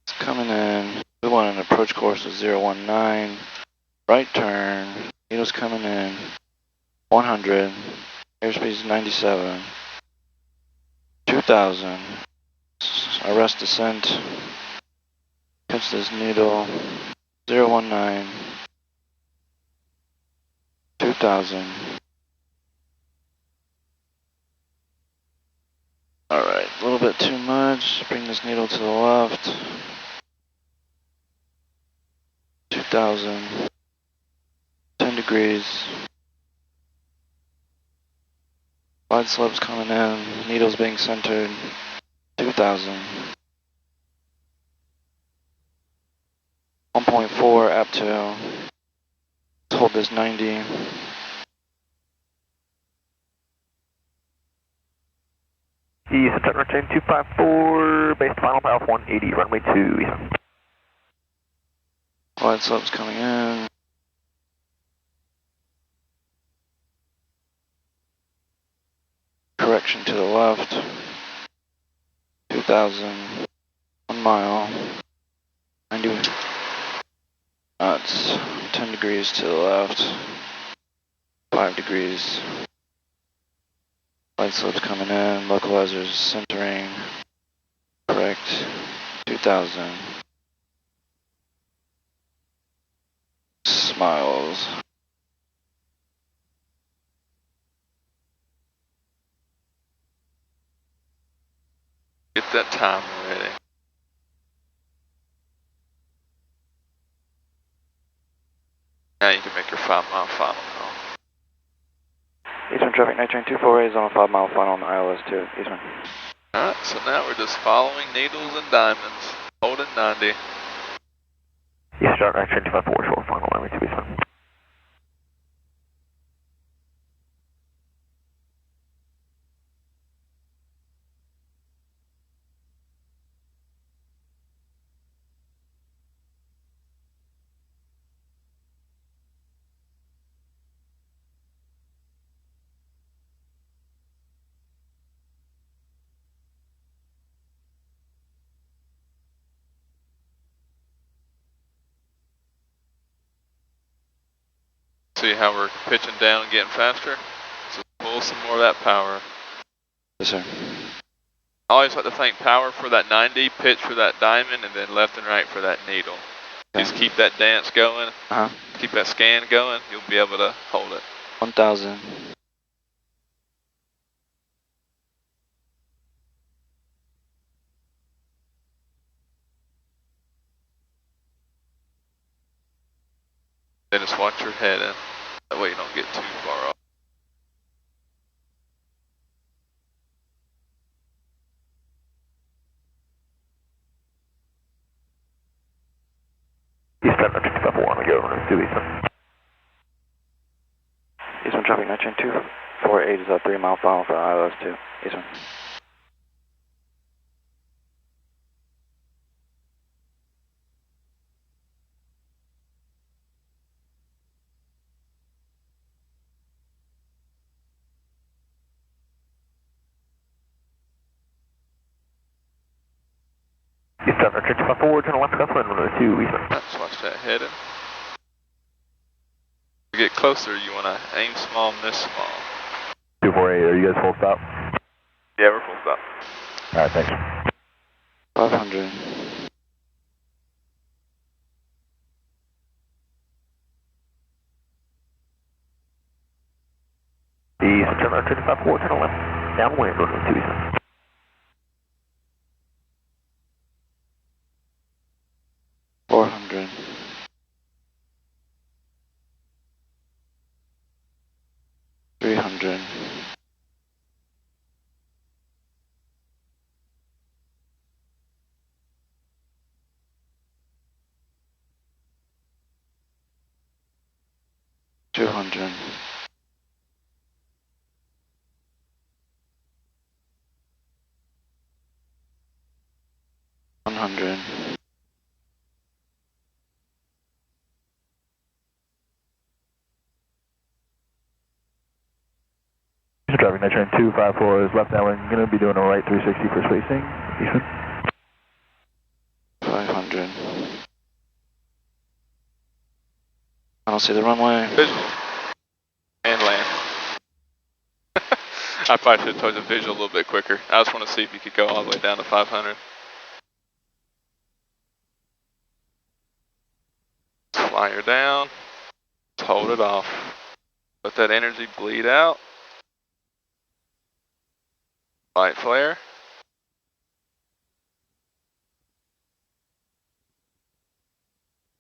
It's coming in. We want an approach course of 019. Right turn. Needle's coming in. 100. Airspeed is 97. 2000. Arrest descent. Catch this needle. 019. 2000. Alright, a little bit too much. Bring this needle to the left. 2000. 10 degrees. Glide slope's coming in. Needle's being centered. 2000. 1.4 up to. Let's hold this 90. Eastman traffic, train 254, base final path 180, runway 2 Eastman. Glide slope's coming in. Correction to the left. 2000. 1 mile. 90 knots. 10 degrees to the left. 5 degrees. Light slopes coming in. Localizers centering. Correct. 2000. Smiles. Get that timer ready. Now you can make your 5 mile final call. Eastern traffic, night train 248 is on a 5 mile final on the ILS 2. Eastern. Alright, so now we're just following needles and diamonds. Holding 90. You start night train 254 short final, runway 2 Eastern. See how we're pitching down and getting faster? So pull some more of that power. Yes, sir. I always like to think power for that 90, pitch for that diamond, and then left and right for that needle. Okay. Just keep that dance going, Uh-huh. keep that scan going, you'll be able to hold it. 1000. Then just watch your head in. That way you don't get too far off. Eastern night train 254 on the go, runway 2 Eastern. Eastern traffic, night train 248 is a 3 mile final for ILS 2. Eastern. Eastern night train 254, turn left crosswind, runway 2 Eastern. Just watch that head in. To get closer, you want to aim small, miss small. 248, are you guys full stop? Yeah, we're full stop. Alright, thanks. 500. Eastern turn night train 254, turn left. Downwind, runway 2 Eastern. 400. 300. 200. 100. 'Driving night train 254 is left downwind, going to be doing a right 360 for spacing. Eastern. 500. I don't see the runway. Visual. And land. I probably should have told you the visual a little bit quicker. I just want to see if you could go all the way down to 500. Fly her down. Just hold it off. Let that energy bleed out. Light flare.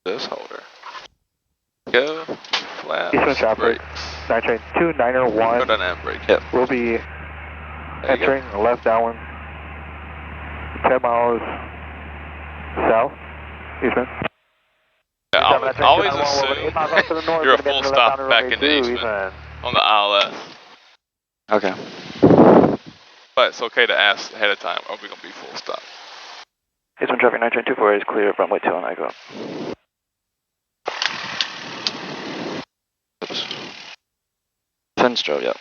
Just hold her. Go. Flaps. Eastern traffic. Brakes. Night train 291. Go down and brake. Yep. We'll be There you go. entering left downwind. 10 miles south. Eastern. Yeah, I would always assume you're a full stop back into Eastman on the ILS. Okay. But it's okay to ask ahead of time, are we going to be full stop? Eastern traffic, night train 248 is clear, runway 2 on Echo. Oops. Finstro, yep.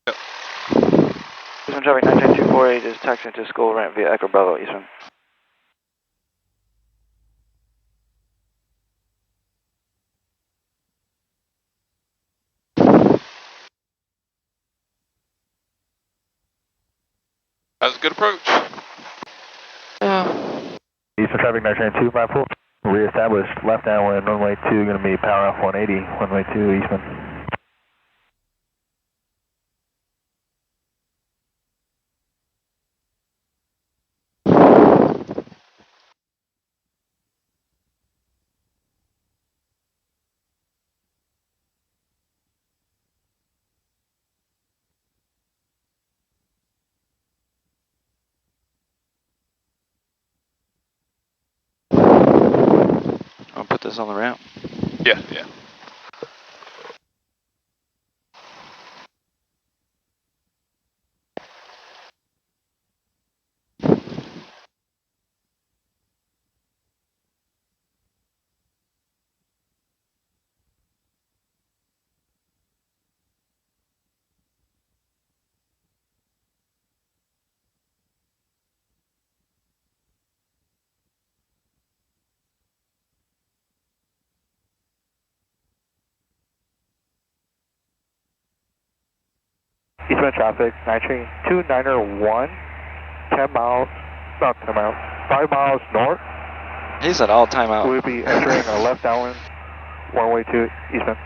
Yep. Eastern traffic, night train 248 is taxiing to school ramp via Echo Bravo, Eastern. That's a good approach. Yeah. Eastern traffic, night train 254. Reestablish left downwind, runway 2, going to be power off 180, runway 2, Eastman. I'll put this on the ramp. Yeah, yeah. Eastman traffic, night train 291, 10 miles, not 10 miles, 5 miles north. He said all timeout. We'll be entering our left downwind, runway 2, Eastman.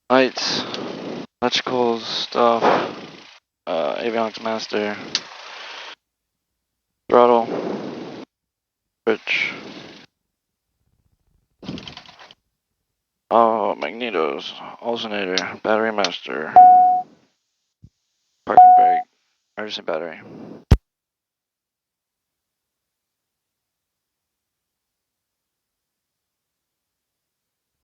Lights, electrical stuff, avionics master, throttle, bridge. Oh, magnetos, alternator, battery master, parking brake, emergency battery.